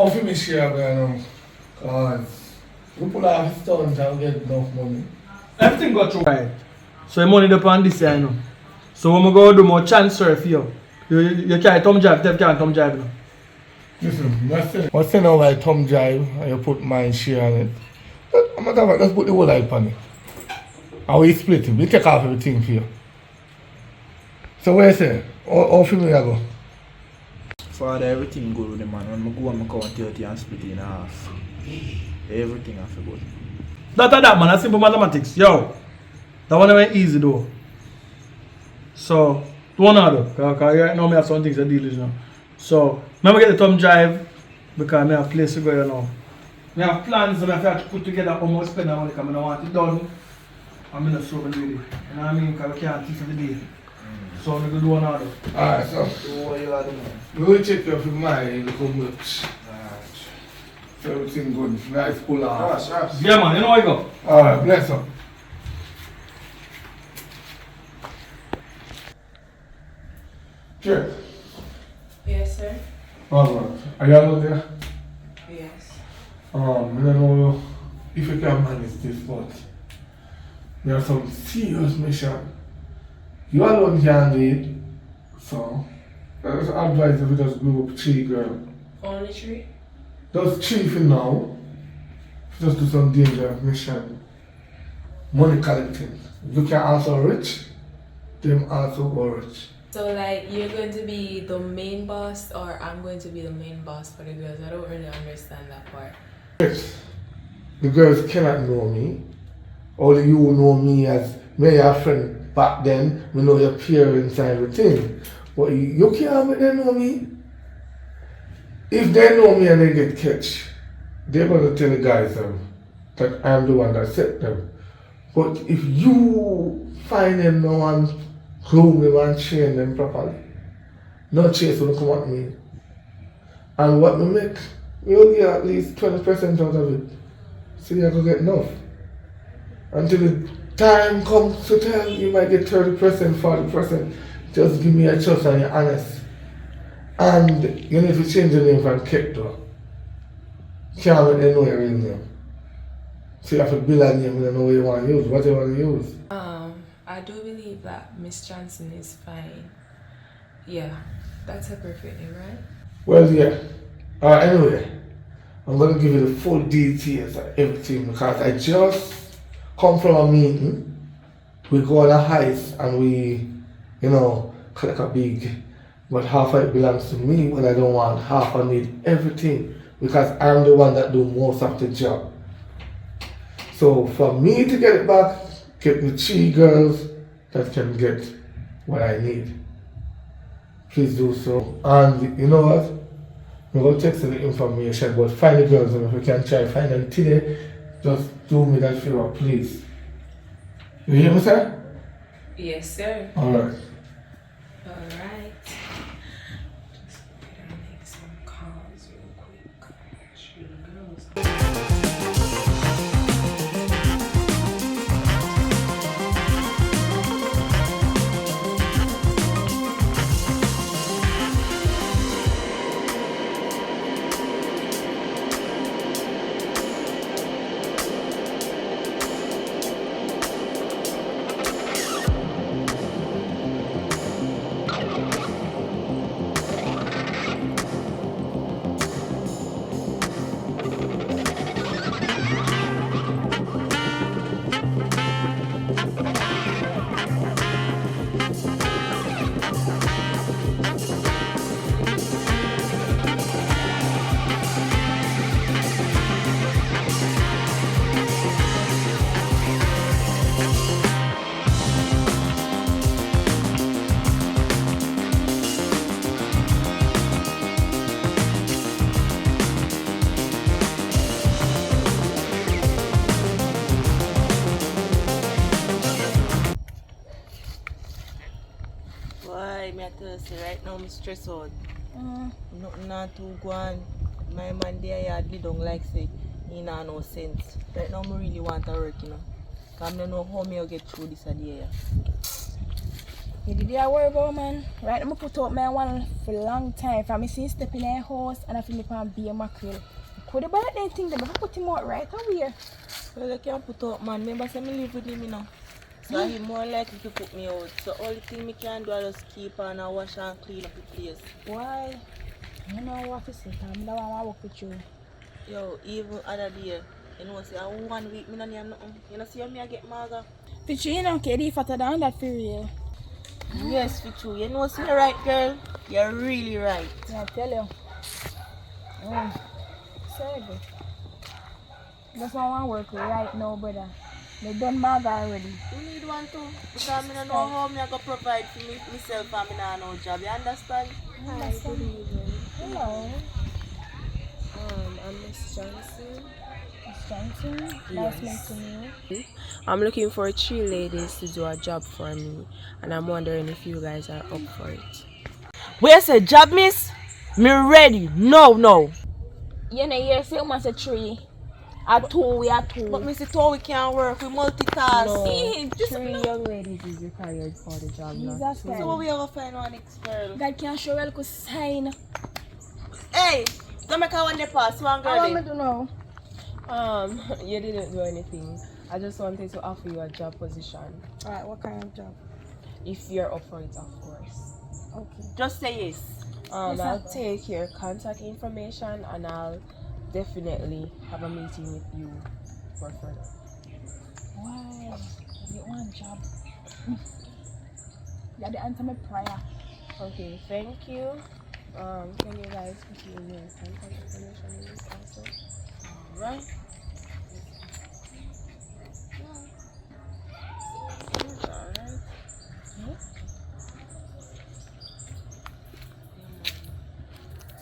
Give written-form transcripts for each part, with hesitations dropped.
want to finish here, man. Because we pull off his stunts and get enough money. Everything got through. Right. So your money depend on this year, you know. So when we go do more transfer for you. You can't thumb drive, you can't thumb drive now. Listen, what's in our thumb drive and you put my share on it. I'm not talking about, let's put the whole life on it. And we split it. We take off everything for you. So what you say? How feel me I go? Father, everything good with the man. When I go and I count 30 and split it in half. Everything I feel good. That man, that's simple mathematics. Yo. That one ain't easy though. So, don't know though. Because right now I have some things to deal with now. So, I'm going to get the thumb drive because I have a place to go here now. I have plans and I have to put together how much spend money because I don't want it done. I'm going to show them really. You know what I mean? Because we can't teach the day. So, I'm going to do another. Alright, so. So what you are doing? We will check your mind, look how much. So everything good. Nice pull off. Yeah man, you know how I go. Alright, bless up. Check. Yes, sir. Alright. Are you out there? Yes. I don't know if you can manage this, but there are some serious mission. You alone can do it, so I just advise if you just group up 3 girls. Only 3? Just 3 for now. Just do some dangerous mission. Money collecting. You can also rich, them also go rich. So like you're going to be the main boss or I'm going to be the main boss for the girls? I don't really understand that part. Yes. The girls cannot know me. Only you know me as your friend back then. We know your parents and everything. But you can't make them know me. If they know me and they get catch, they're going to tell the guys that I'm the one that set them. But if you find them now and groom them and train them properly, no chase will come at me. And what we make, we'll get at least 20% out of it. So you're going to get enough. Until the time comes to tell, you might get 30%, 40%. Just give me a trust and you're honest. And you need to change the name from Kepto. Can't let them know your real name. So you have to build a name and know what you want to use, what you want to use. I do believe that Miss Johnson is fine. Yeah, that's her perfect name, right? Well, yeah. Anyway, I'm going to give you the full details of everything because I just come from a meeting. We go on a heist and we, collect a big, but half of it belongs to me, but I don't want half. I need everything because I'm the one that do most of the job. So for me to get it back, get me 3 girls that can get what I need. Please do so. And you know what? We're going to text you the information, but find the girls and if we can try find them today, just do me that favor, please. You hear me, sir? Yes, sir. Alright. Alright. Just gonna make some calls real quick. 3 girls. Right now I'm stressed out. Nothing not to go on. My man there hardly don't like say he nah no sense. Right now I really want to work, Cause I don't know how me will get through this idea. You did I worry about, man? Right, I'm put out my one for a long time. From me see step in a house and I feel me can be a mackerel. Could have bought that thing, but I put him out right away. Well, I can't put out, man. Remember, say me live with him, you know. So he more likely to put me out. So only thing me can do is just keep on and wash and clean up the place. Why? You know what to say, I don't want to work with you. Yo, even other day, you know, say 1 week, me no name nothing. You know, see how me I get maga? Picture, you know, Katie, fatter than that for real. Yes, for true. You know, see you're right, girl. You're really right. Yeah, I tell you. Sorry, but that's why I want to work right now, brother. They done maga already. You need one too. Because I don't know how me I go provide for me, myself and me nah no job. You understand? Hi, good evening. Hello. I'm Miss Johnson. Miss Johnson. Yes. Nice meeting you. I'm looking for 3 ladies to do a job for me, and I'm wondering if you guys are up for it. Where's the job, miss? Me ready. No. You know, you say you say 3. At 2, we are 2. But Mr. Tow, we can't work. We multitask. No, Just 3 young ladies is required for the job. Jesus Not Christ. 2. So what we have to find one next girl? God can show you a sign. Hey, don't make one day pass. One girl. I want me to know. You didn't do anything. I just wanted to offer you a job position. Alright, what kind of job? If you're up for it, of course. Okay. Just say yes. I'll take your contact information and I'll definitely have a meeting with you for further. Why? I get one job. You had to answer my prayer. Okay, thank you. Can you guys put in your contact information in this also? Right? Alright.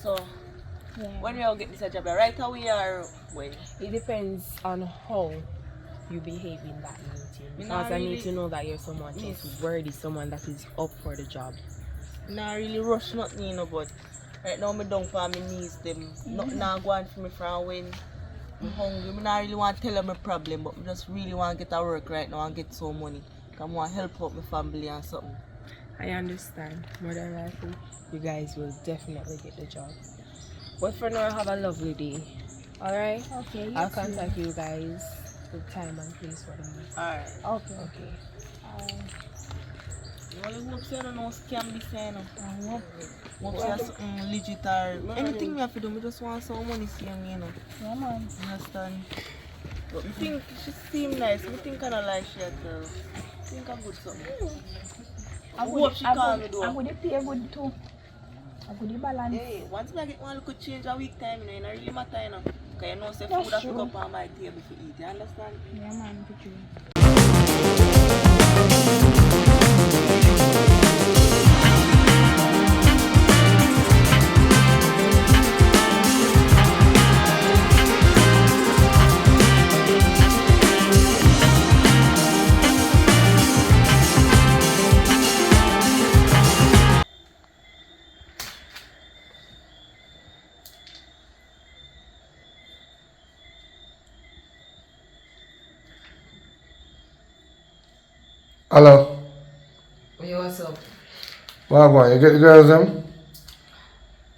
So, Yeah. when we all get this job, right away or when? It depends on how you behave in that meeting. Me Because not I need really- to know that you're someone that is worthy, someone that is up for the job. Nah, really rush nothing, you know, but right now, me down for my knees, them. Nothing now going for me from when I'm hungry. Me not really want to tell them my problem, but me just really want to get to work right now and get some money. Because I want to help out my family and something. I understand. More than likely, you guys will definitely get the job. But for now, have a lovely day. Alright? Okay. I'll contact you guys with time and place for the meeting. Alright. Okay. Okay. You only hope you don't know scam this, you know. Hope. Hope you have something legit or anything me have to do, me just want some money see me, you know. Yeah, man. Understand? But me think she seem nice. Me think I don't like she at all. Think I'm good something. I hope she call me though. I would pay good too. I would balance. Hey, once I get one little change a week time, you know, it don't really matter, you know. Because you know, say That's food that true. cook up on my table to eat, you understand? Yeah, man. Picture. Hello. Yo, what's up? Wagwan, you get the girls them?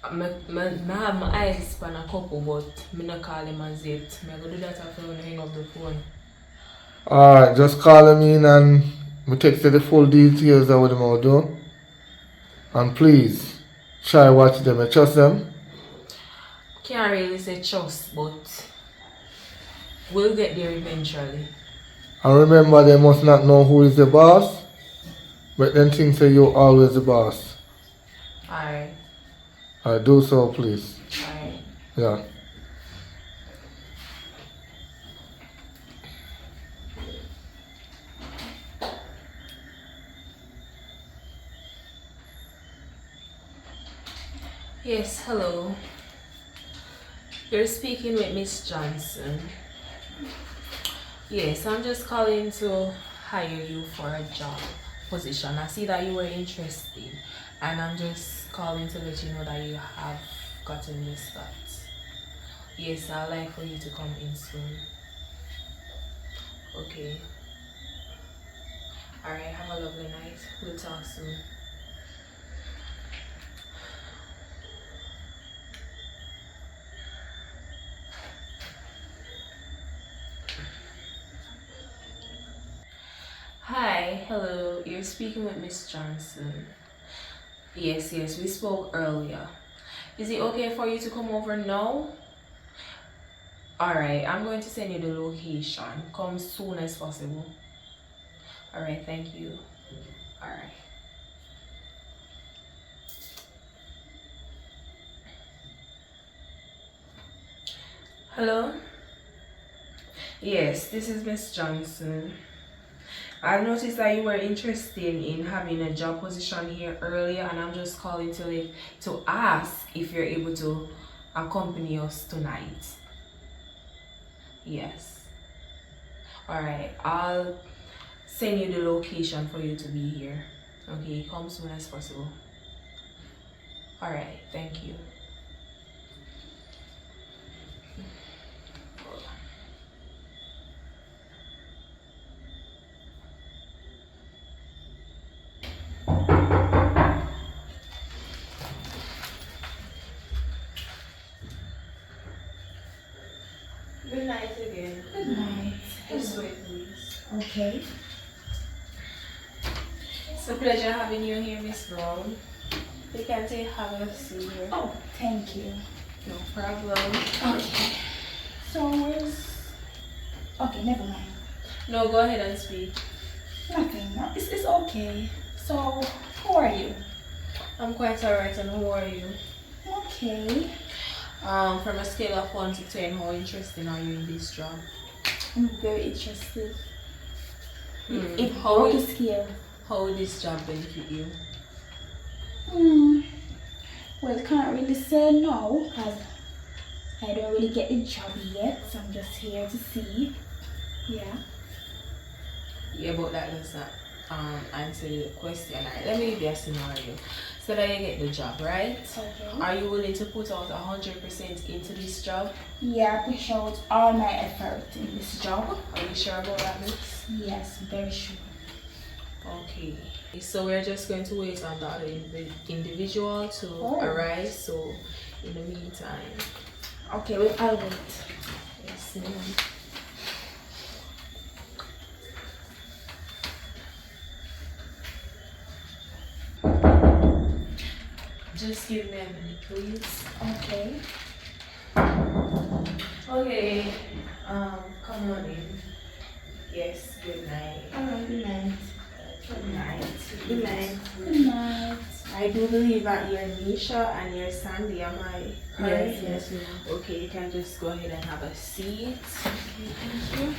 I have my eyes on a couple, but I'm not call him as yet. I'm going to do that after when I hang up the phone. Alright, just call them in and we text you the full details of what them all do. And please, try watch them. I trust them. Can't really say trust, but we'll get there eventually. And remember, they must not know who is the boss, but then think say you're always the boss. Alright, Do so, please. alright. Yeah. Yes, hello. You're speaking with Miss Johnson. Yes, I'm just calling to hire you for a job position. I see that you were interested, and I'm just calling to let you know that you have gotten the start. Yes, I'd like for you to come in soon. Okay. Alright, have a lovely night. We'll talk soon. Hi, hello. You're speaking with Miss Johnson. Yes, we spoke earlier. Is it okay for you to come over now? Alright, I'm going to send you the location. Come soon as possible. Alright, thank you. Alright. Hello? Yes, this is Miss Johnson. I noticed that you were interested in having a job position here earlier, and I'm just calling to ask if you're able to accompany us tonight. Yes. Alright, I'll send you the location for you to be here. Okay, come soon as possible. Alright, thank you. Good night again. Good night. This way, please. Okay. It's a pleasure having you here, Miss Brown. You can have a seat here. Oh, thank you. No problem. Okay. So where's... Okay, never mind. No, go ahead and speak. Nothing. It's okay. So, who are you? I'm quite alright, and who are you? Okay. From a scale of 1 to 10, how interested are you in this job? I'm very interested. It How how will to scale. how will this job benefit you? Well, can't really say no because I don't really get the job yet, so I'm just here to see. Yeah. Yeah, but that does not answer the question. Alright, let me give you a scenario. So that you get the job, right? Okay. Are you willing to put out 100% into this job? Yeah, I push out all my effort in this job. Are you sure about that, miss? Yes, very sure. Okay. So we're just going to wait on the other individual to arrive. So in the meantime, Okay, well, I'll wait. yes, ma'am. Just give me a minute, please. Okay. Okay. Come on in. Yes. Good night. Alright, good night. Good night. Good night. Good night. I do believe that you're Nisha and you're Sandy. Am I correct? Yes, ma'am. Okay, you can just go ahead and have a seat. Okay, thank you.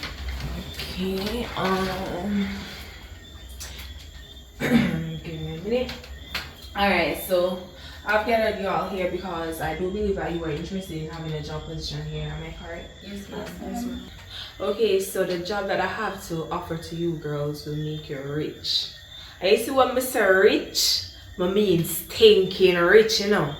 Okay. Give me a minute. Alright, so I've gathered you all here because I do believe that you were interested in having a job position here. Am I correct? Yes, ma'am. Okay, so the job that I have to offer to you girls will make you rich. And you see when I say rich, I mean stinking rich, you know.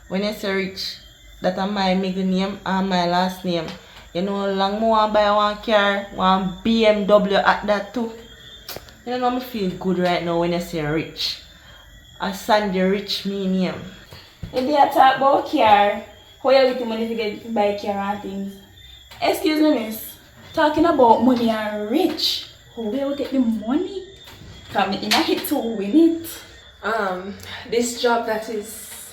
When you say rich, that is my middle name and my last name. You know, long more buy one car, one BMW at that too. You know, me feel good right now when you say rich. I Sandy Rich me name. If they talk about car, how you get the money to get to buy car and things? Excuse me, miss. Talking about money and rich. How will you get the money? Come in a hit to win it. This job that is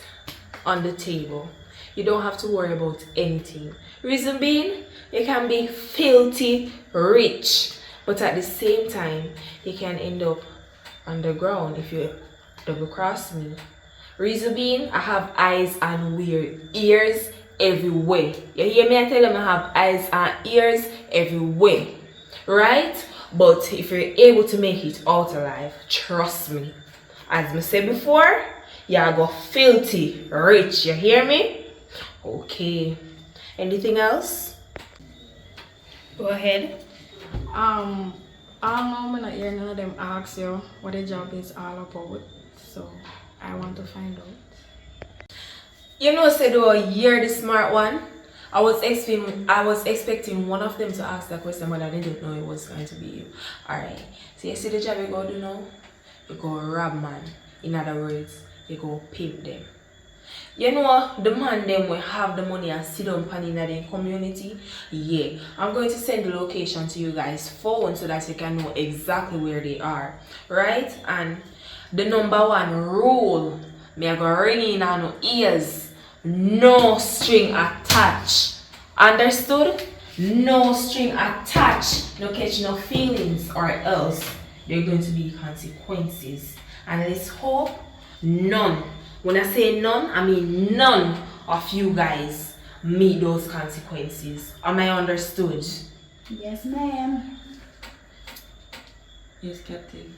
on the table, you don't have to worry about anything. Reason being, you can be filthy rich, but at the same time, you can end up underground if you double cross me. Reason being, I have eyes and weird ears everywhere. You hear me? I tell them I have eyes and ears everywhere, right? But if you're able to make it out alive, trust me, as I said before, you go filthy rich. You hear me? Okay. Anything else? Go ahead. I don't know, I'm not hearing none of them ask you what the job is all about, so I want to find out. You know, said oh, you're the smart one. I was expecting one of them to ask that question, but I didn't know it was going to be you. Alright. So you see the job you go do now? You go rob man. In other words, you go pimp them. You know, the man them will have the money and sit down pan in the community. Yeah. I'm going to send the location to you guys phone so that you can know exactly where they are. Right? And the number one rule, me I go ring in on no ears. No string attached. Understood? No string attached. No catch no feelings, or else there are going to be consequences. And let's hope none. When I say none, I mean none of you guys meet those consequences. Am I understood? Yes, ma'am. Yes, Captain.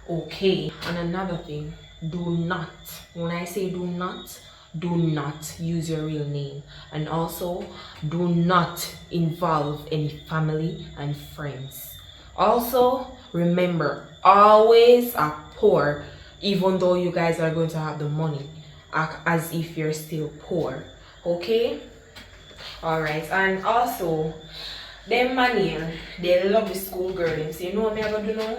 Okay. And another thing, do not. When I say do not use your real name, and also do not involve any family and friends. Also remember, always act poor, even though you guys are going to have the money. Act as if you're still poor. Okay? Alright. And also them man here, they love the school girl. Them say, you know what me gonna do now?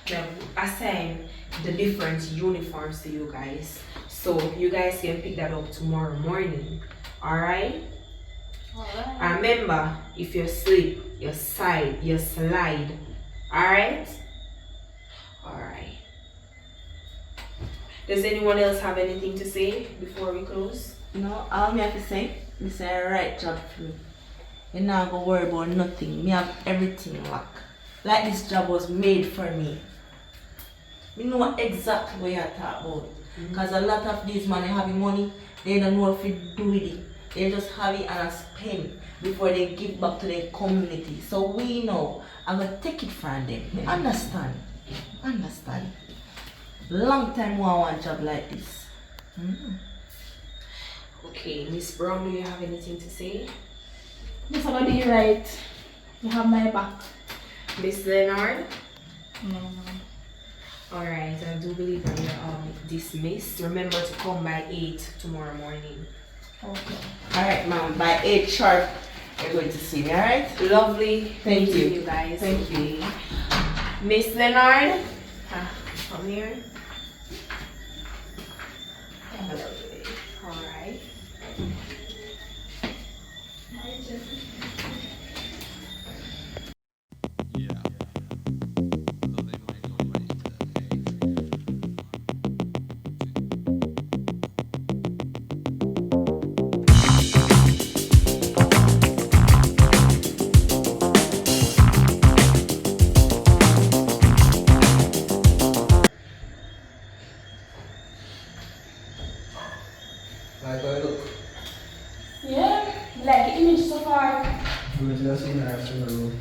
Them assign the different uniforms to you guys. So you guys can pick that up tomorrow morning. Alright? Alright. And remember, if you slip, you slide. Alright? Alright. Does anyone else have anything to say before we close? No, all me have to say, me say a right job for me. You not go worry about nothing. Me have everything locked. Like this job was made for me. Me know exactly what you're talking about. Because a lot of these men having money, they don't know what to do with it. They just have it and spend before they give back to their community. So we know, I'm going to take it from them. Me understand. Understand. Long time I want a job like this. Okay, Miss Brown, do you have anything to say? Just about do you right. You have my back. Miss Leonard? No. Alright, I do believe that you're dismissed. Remember to come by 8 tomorrow morning. Okay. Alright, ma'am. By 8 sharp, you're going to see me, alright? Lovely. Thank meeting you. you guys. Thank you. Miss Leonard? Come here. Lovely. Alright. Like how you look? Yeah, like the image so far. Good, just in the room.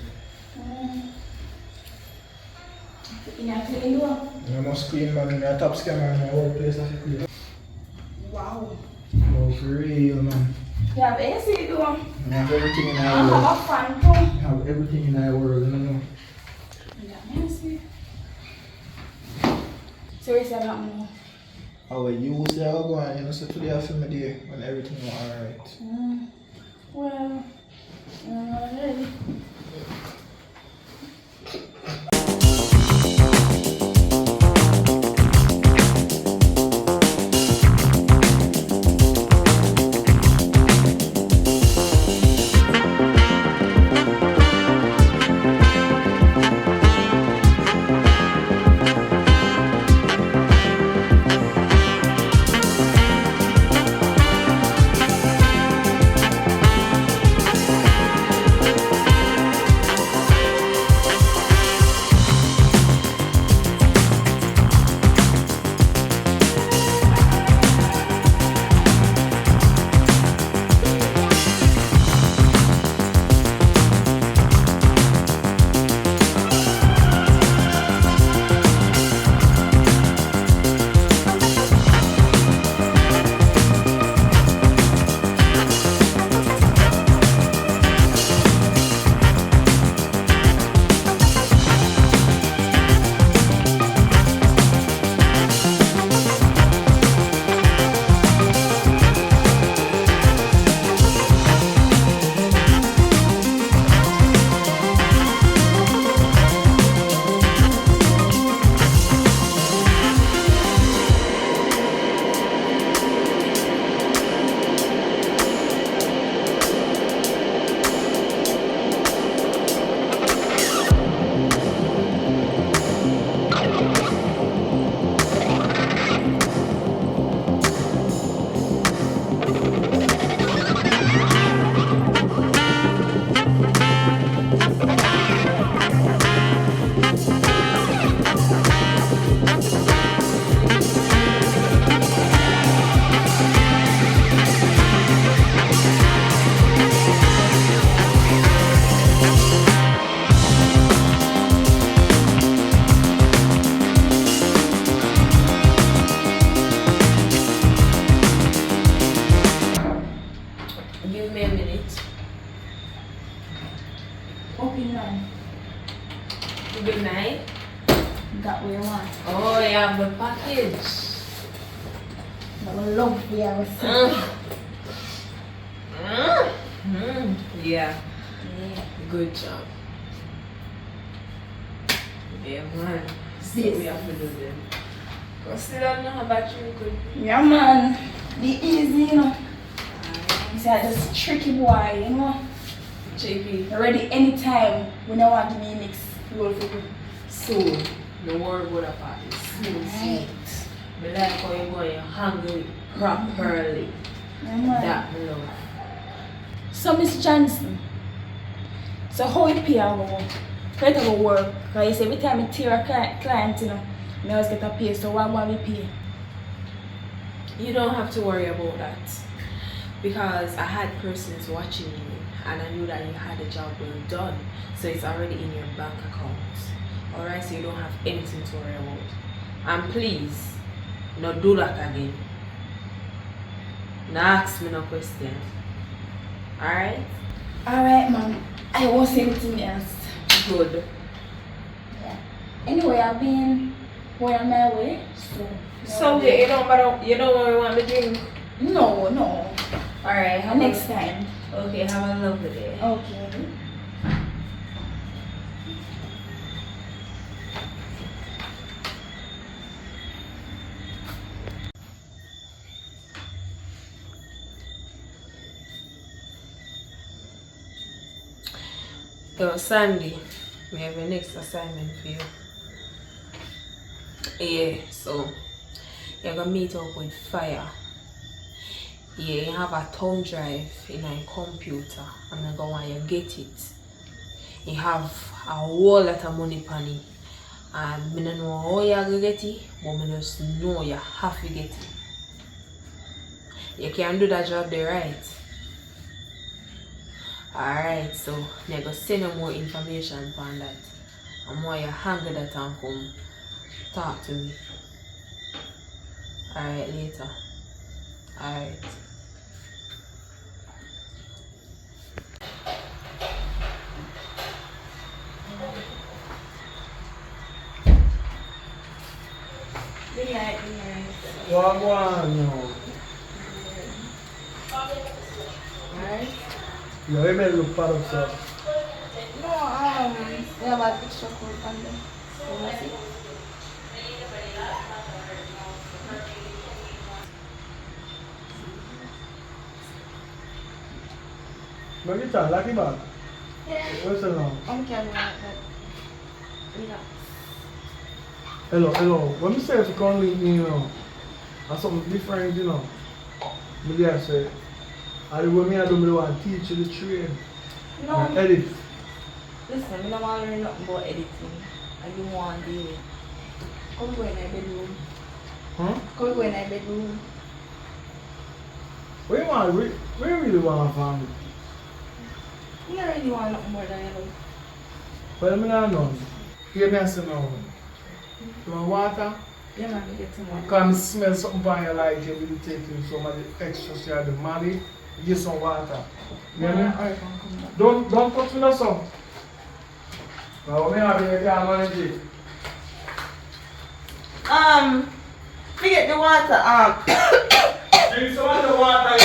In a clean door. You must clean, man. You're a top scammer in my whole place. That's clean. Wow. Oh, for real, man. You have AC door. You have everything in I our world. have a fan too. You have everything in our world, you know. Yeah, AC. Seriously, I don't know. How you say how go on, you know, so today I feel my day when everything was alright. Well, really. open man. Good night. Got what you want. Oh, you have the package. I love the house. Yeah. Good job. Yeah, man. See what we have to do then. But still don't know how battery good. Yeah, man. Be easy, you know. You see, I just tricky boy, you know. JP. Ready anytime when I want to be next role for good. Soon. No worry about that party. Soon. Me like how you go and handle it properly. Yeah, man. That me love. So, Miss Johnson, so how you pay our work? How it go work? Because you say every time I tear a client, you know, I always get a pay, so why we pay? You don't have to worry about that. Because I had persons watching you and I knew that you had a job well done. So it's already in your bank account. Alright, so you don't have anything to worry about. And please, not do that again. Now ask me no question. Alright? Alright, ma'am. I won't say anything else. Good. Yeah. Anyway, I've been going on my way, so. Yeah, you don't want me to drink? No. Alright, Next time. Okay, have a lovely day. Okay. Yo, Sandy, we have a next assignment for you. Yeah, so you're gonna meet up with Fire. Yeah, you have a thumb drive in a computer and I'm gonna want you get it. You have a whole lot of money on it. And I don't know how you're gonna get it, but I just know you have to get it. You can do that job there, right? Alright, so I'm gonna send you more information on that. And more you handle that and come talk to me. Alright, later. Alright. Good night. What one? No. Alright. You already look part of stuff. No, we have a picture code on them. You wanna see? Look at that, lucky bag. Yeah. What's the now? On camera like that. Yeah. Hello. When you say if you come with me, you know, and something different, you know, maybe I say, I do what me I do, me want to teach you the trade. No. And edit. Listen, I don't want to learn nothing about editing. I don't want to do it. Come go in my bedroom. Huh? Come go in my bedroom. Where you want, where you really want to find it? You don't really want nothing more than I do. Well, I don't know. Hear me say now. You want water? Yeah, man, get some more. Because I smell something on your like you will take you some of the extra so you have the money. Get some water. You hear me? Alright, come back. Don't touch me no son. Now me have you can manage it. Forget the water, Drink some of the water.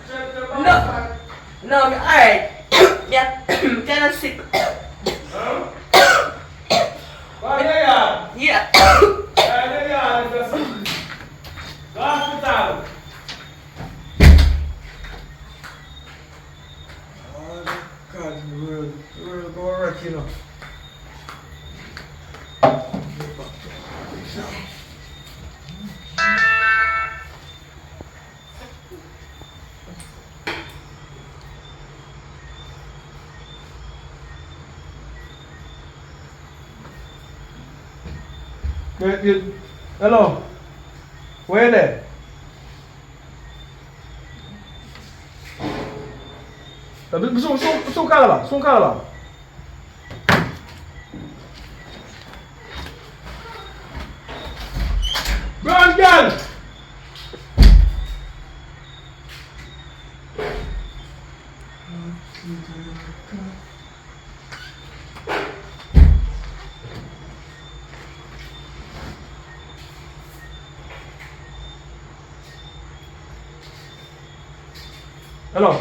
Check the water. No, alright. Yeah, kind of sick. Huh? What are you? Yeah. Hospital. Oh God, the world go wreck, you know. Hello. Where there? Sung kalaba. Brown girl. Hello.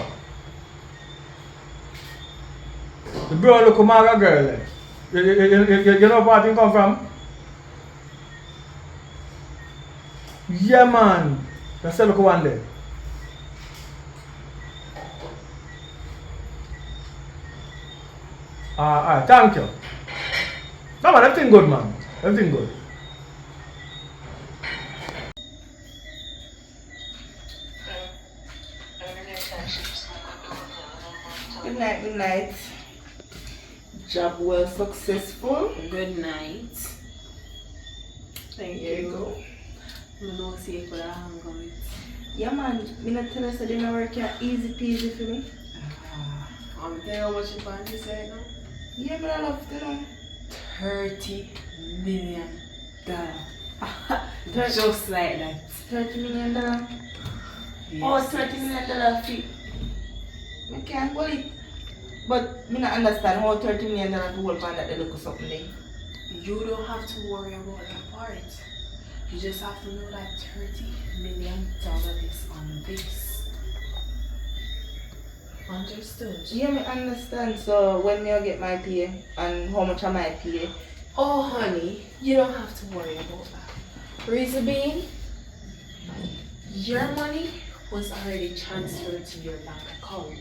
The bro look a girl. Eh? You know where I come from? Yeah, man. That's the look one there. Alright, thank you. No man, everything good, man. Everything good. Good night, good night. Job well successful. Good night. Thank Here you. you go. I'm not safe for that hang on it. Yeah man, me not tell us that they don't work here easy peasy for me. I'm telling you how much you plan to say now. Yeah, but I love to know. $30 million. Thir- Just like that. $30 million. Yes. Oh, $30 million fee. I can't believe it. But me not understand how $30 million to hold on that they look for something there. You don't have to worry about that part. You just have to know that $30 million is on this. Understood? Yeah, me understand. So when me I get my pay and how much am I pay? Oh, honey, you don't have to worry about that. Reason being, your money was already transferred to your bank account.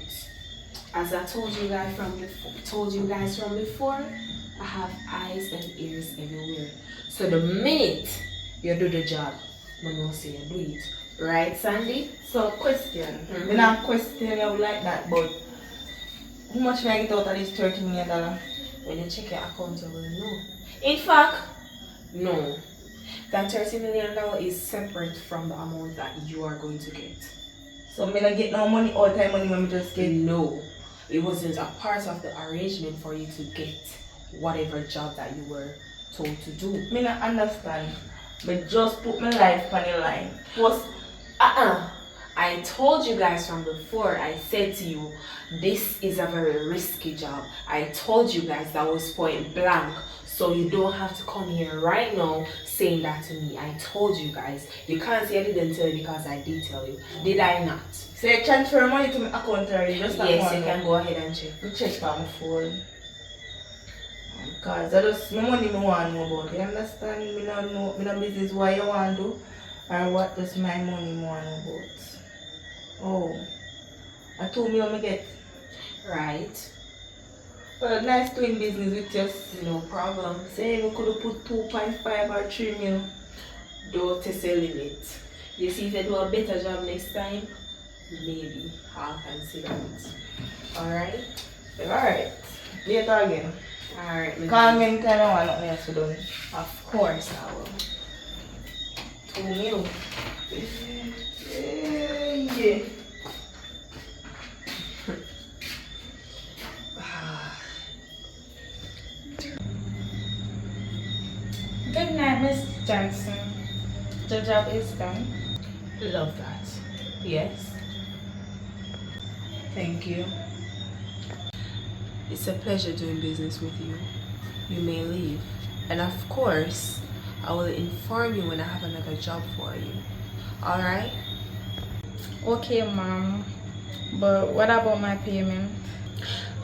As I told you guys from before, I have eyes and ears everywhere. So the minute you do the job, I know say you do it. Right, Sandy? So question. Me not question you like that, but how much may I get out of this $30 million? When you check your account, you will know. In fact, no. That $30 million is separate from the amount that you are going to get. So me not get no money all the time money when me just get. No. It wasn't a part of the arrangement for you to get whatever job that you were told to do. Me not understand. But just put my life on the line. Plus, I told you guys from before, I said to you, this is a very risky job. I told you guys that was point blank. So you don't have to come here right now saying that to me. I told you guys. You can't say I didn't tell you because I did tell you. Did I not? so you transfer money to my account already, just that Yes, one. you can go ahead and check. Me check on my phone. Because that is my money me want to know about. You understand? Me not know, me not business what you want to do or what does my money me want to know about. Oh, I told me what me get. Right. Well, nice doing business with you. No problem. Say we could have put 2.5 or 3 mil. Don't test your limit. You see if you do a better job next time, maybe I'll consider it. Alright? Alright. Later again. Alright. Call me anytime I want nothing else to do. Of course I will. 2 mil. Yeah. Good night, Miss Johnson. The job is done. Love that. Yes. Thank you. It's a pleasure doing business with you. You may leave. And of course, I will inform you when I have another job for you. Alright? Okay, ma'am. But what about my payment?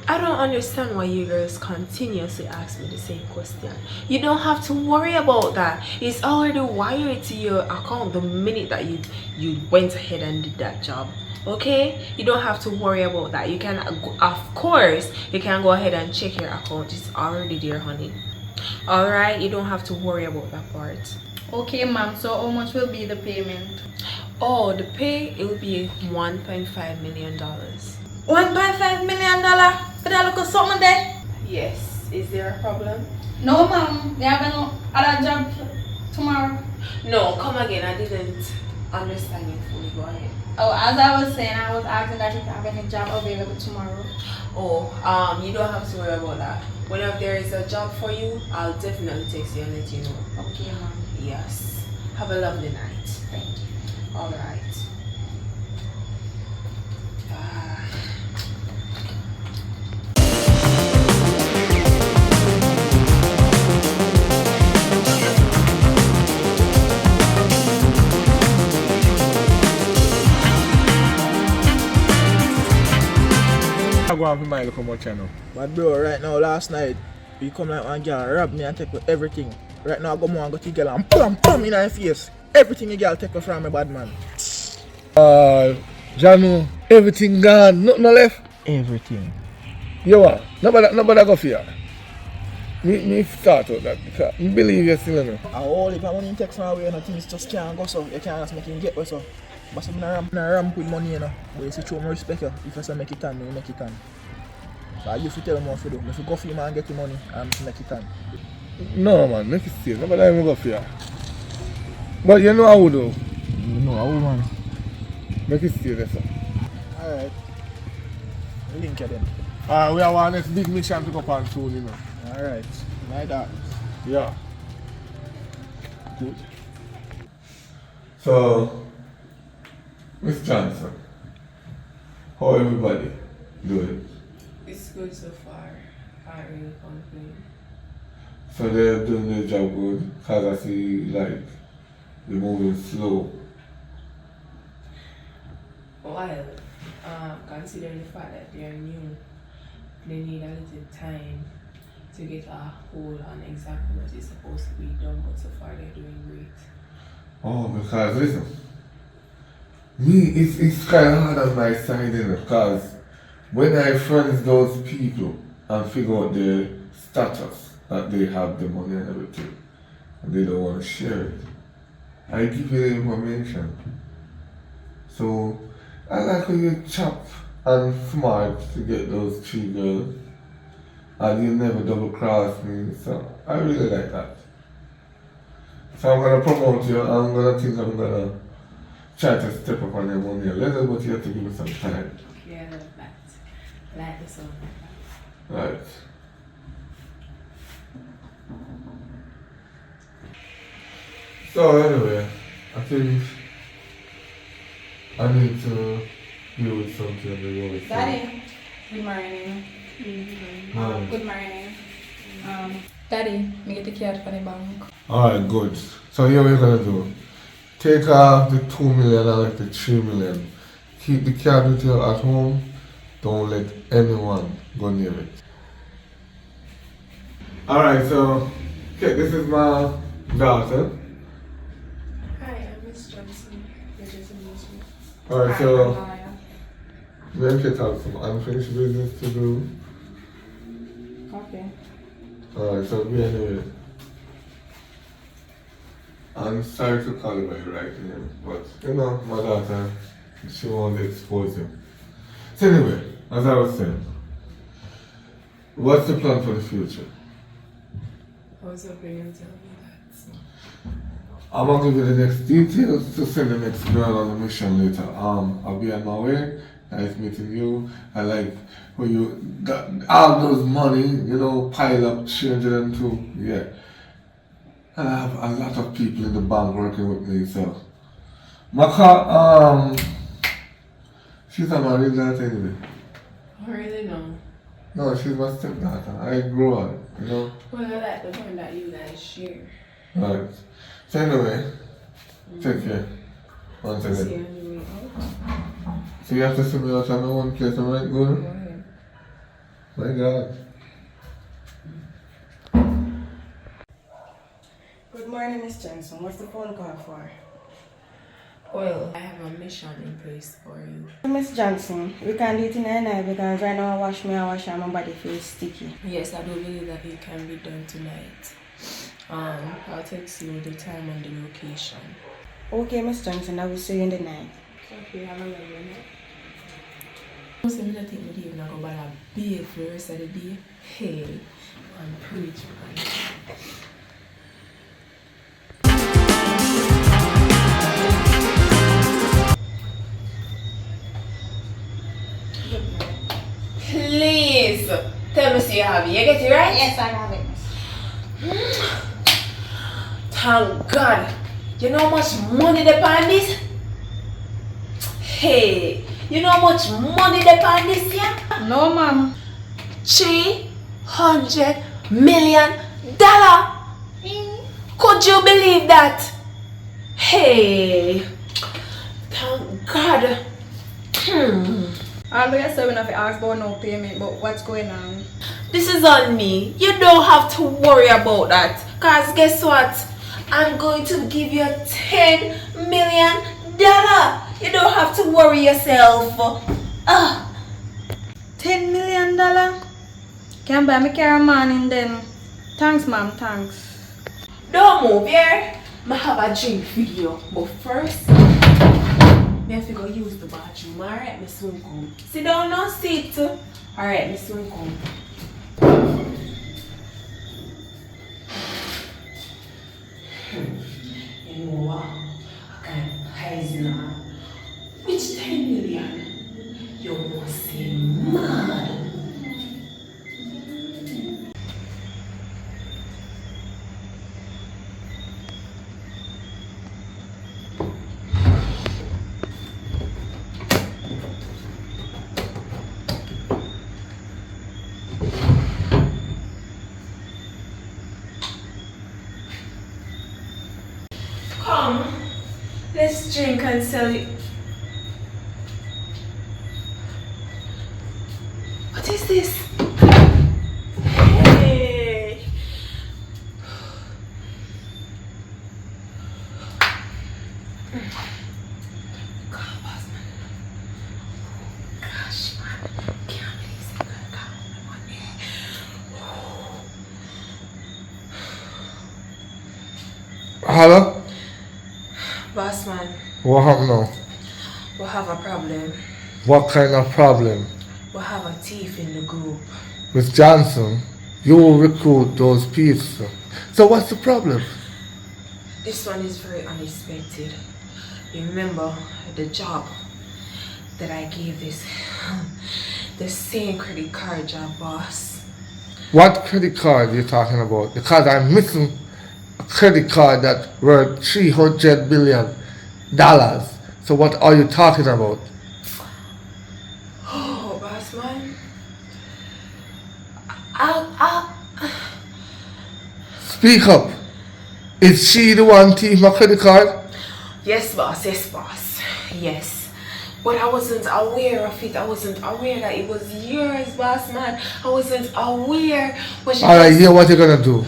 I don't understand why you girls continuously ask me the same question. You don't have to worry about that. It's already wired to your account the minute that you went ahead and did that job. Okay? You don't have to worry about that. You can, of course, you can go ahead and check your account. It's already there, honey. Alright? You don't have to worry about that part. Okay, ma'am. So how much will be the payment? Oh, the pay, it will be $1.5 million. $1.5 million for that look of something there? Yes. Is there a problem? No, ma'am. You have no other job tomorrow? No, come again. I didn't understand you fully. Go ahead. Oh, as I was saying, I was asking that if you have any job available tomorrow. Oh, you don't have to worry about that. Whenever there is a job for you, I'll definitely text you and let you know. Okay, ma'am. Yes. Have a lovely night. Thank you. All right. want for my look how much I know. But bro, right now, last night, you come like one girl, rob me and take with everything. Right now, I go more and go to the girl and pum in her face. Everything the girl take away from me, bad man. Janu, everything gone, nothing left. Everything. You what? Nobody go for you. Me start out that because I believe you still know. I all if I money takes from away, and things just can't go so. You can't just make him get where so. But I'm not ramp with money, you know. But you see, show me respect you. If I say make it on, you make it on. So I used to tell him what to do. If you go for him and get the money, I'm to make it on. No man, make it stay. Nobody even go for you. But you know how we do. You know, how man. Make it stay there, sir. Alright. Link you then. We have our next big mission to go on soon, you know. Alright. Like that. Yeah. Good. So, Miss Johnson, how everybody doing? It's good so far. Can't really complain. So they're doing their job good, because I see like they're moving slow. While considering the fact that they're new, they need a little time to get a hold on exactly what is supposed to be done, but so far they're doing great. Oh, because listen, me, it's kind of hard on my side, you know, because when I friends those people and figure out their status, that they have the money and everything, and they don't want to share it, I give you the information. So, I like how you chop and smart to get those 3 girls, and you never double cross me, so I really like that. So I'm gonna promote you, I'm gonna try to step up on your money a little, but you have to give me some time. Yeah, I love that. I like the song. Right. So anyway, I think I need to deal with something on the road. Daddy, good morning. Good morning. Daddy, me get the card for the bank. Alright, good. So here we're gonna do. Take off the 2 million and like the 3 million. Keep the card with you at home. Don't let anyone go near it. Alright, so okay, this is my daughter. Hi, I'm Miss Johnson. You're just amazing. Alright, so we have to have some unfinished business to do. Okay. Alright, so we anyway. I'm sorry to call you by your right name, but you know, my daughter, she won't expose you. So anyway, as I was saying, what's the plan for the future? I was hoping you'd tell me that. So. I'm gonna give you the next details to send the next girl on the mission later. I'll be on my way. Nice meeting you. I like when you got all those money, you know, pile up 302. Yeah. And I have a lot of people in the bank working with me, so. My car, she's a married daughter anyway. Oh, really? No. No, she's my stepdaughter. I grew up, you know. Well, I like the point that you guys share. Right. So anyway, take care. Once See you again. on the way out. So you have to see me out of my one place, am I right, good? Go ahead. My God. Good morning, Miss Johnson. What's the phone call for? Well, I have a mission in place for you. Miss Johnson, we can't do it in the night because right now I wash and my body feels sticky. Yes, I do believe that it can be done tonight. I'll text you the time and the location. Okay, Miss Johnson, I will see you in the night. Okay, have a lovely night. I'm going to take my day and I go buy a beer for the rest of the day. Hey, I'm preach, man. Please tell me so you have it. You get it right? Yes, I have it. Thank God. You know how much money they pay on this? Hey, you know how much money they pay on this, yeah? No, ma'am. $300 million. Could you believe that? Hey, thank God. Although you say we not ask about no payment, but what's going on? This is on me. You don't have to worry about that. Cause guess what? I'm going to give you $10 million. You don't have to worry yourself. $10 million? Can buy me car morning then. Thanks, ma'am, thanks. Don't move here. I have a drink for you. But first, I have to go use the bathroom. Alright, Miss Soon come. Sit down now, sit. Alright, Miss Soon come. You know what? I can't hide now. Which 10 million? You must say mad. Come, let's drink and sell it. What is this? Hey. God, boss man. Gosh, man. Can't believe this girl got my money. Hello? Boss man, What happened now? we have a problem. What kind of problem? We have a thief in the group. Miss Johnson, you will recruit those people. So what's the problem? This one is very unexpected. You remember the job that I gave this, the same credit card job, boss. What credit card you talking about? Because I'm missing a credit card that worth $300 billion. So what are you talking about? Oh, boss man. Speak up. Is she the one thief my credit card? Yes, boss. Yes, boss. Yes. But I wasn't aware of it. I wasn't aware that it was yours, boss man. I wasn't aware. Alright, here what you're gonna do.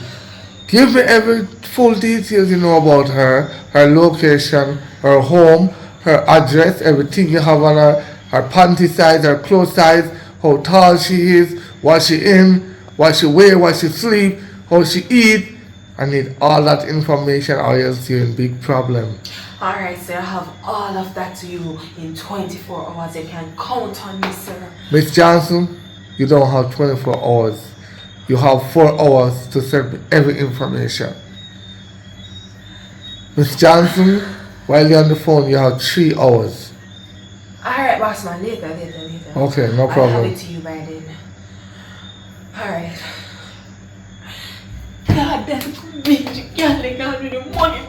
Give me every full details you know about her location, her home, her address, everything you have on her panty size, her clothes size, how tall she is, what she in, what she wear, what she sleep, how she eat. I need all that information or else you're in big problem. Alright, sir. I have all of that to you in 24 hours. You can count on me, sir. Miss Johnson, you don't have 24 hours. You have 4 hours to send me every information. Miss Johnson, while you're on the phone, you have 3 hours. Alright, boss man. Later. Okay, no I'll have problem. it to you by then. Alright. God, that bitch. God, they got me the money.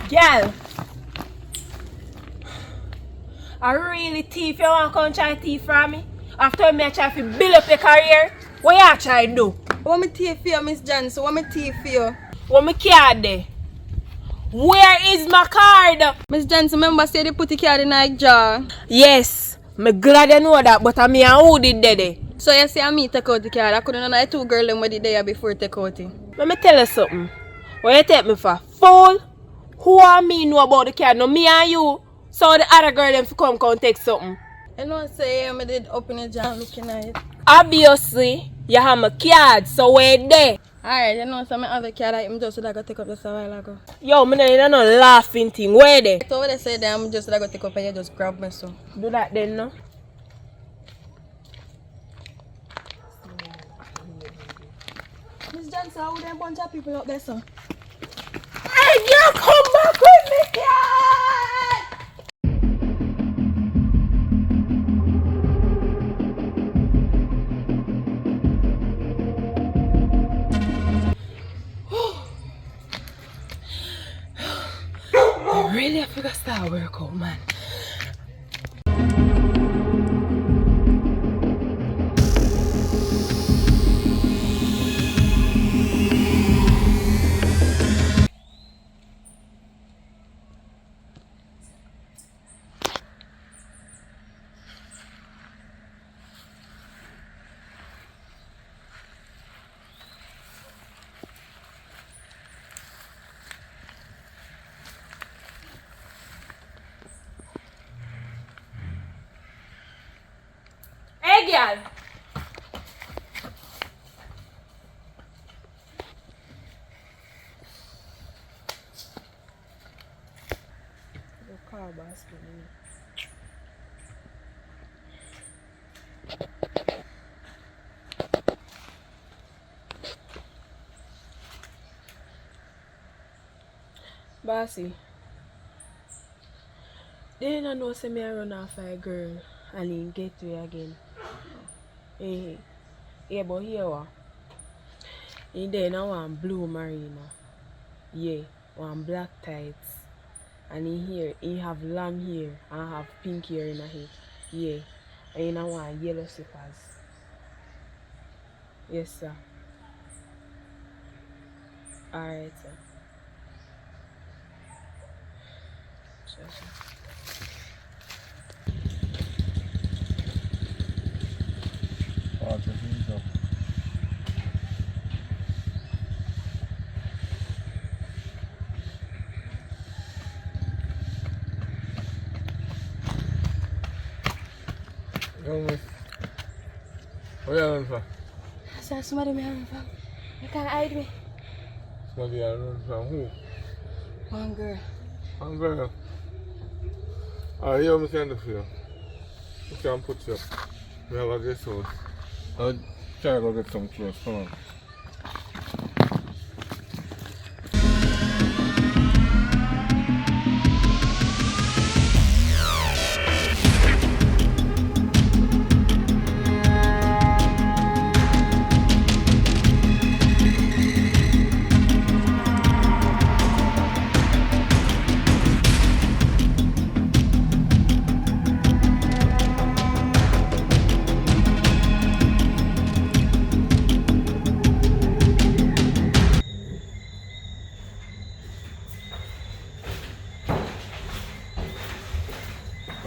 Girl, I really thief. You want to come try thief from me? After me I try to build up your career, what you try to do? What me thief for you, Miss Johnson? What me thief for you? What me card there? Where is my card? Miss Johnson, remember say they put the card in my jar? Yes, me glad you know that, but I mean who did that? So you say I me take out the card. I couldn't know the 2 girls them were there before take out it. Let me tell you something. What you take me for? Fool? Who and me know about the card? No, me and you. So the other girl them come take something. You know say I did open the jar looking at it. Obviously, you have my card, so we're there. Alright, you know so I have a card I'm just like take up just a while ago. Yo, me no laughing thing. Where there? So what they say that I'm just like take up and you just grab me so. Do that then, no? Miss Johnson, answer who them bunch of people up there, sir. Hey, girl, come back with me, girl! I really have to start workout, man. Hey, girl. The car basket. Bossy, they don't know say me I run off a girl and he get to you again. Hey, yeah, but here what? He then I want blue marina. Yeah, one black tights. And he have long hair and have pink hair in head. Yeah. And I want yellow slippers. Yes, sir. Alright, sir. Sure, sure. Miss. What are you running for? Sir, somebody me run from. You can't hide me. Somebody you running from who? One girl. One girl. Alright, here I can do for you. You can put you up. We have a guest house. I'll try to go get some clothes. Come on.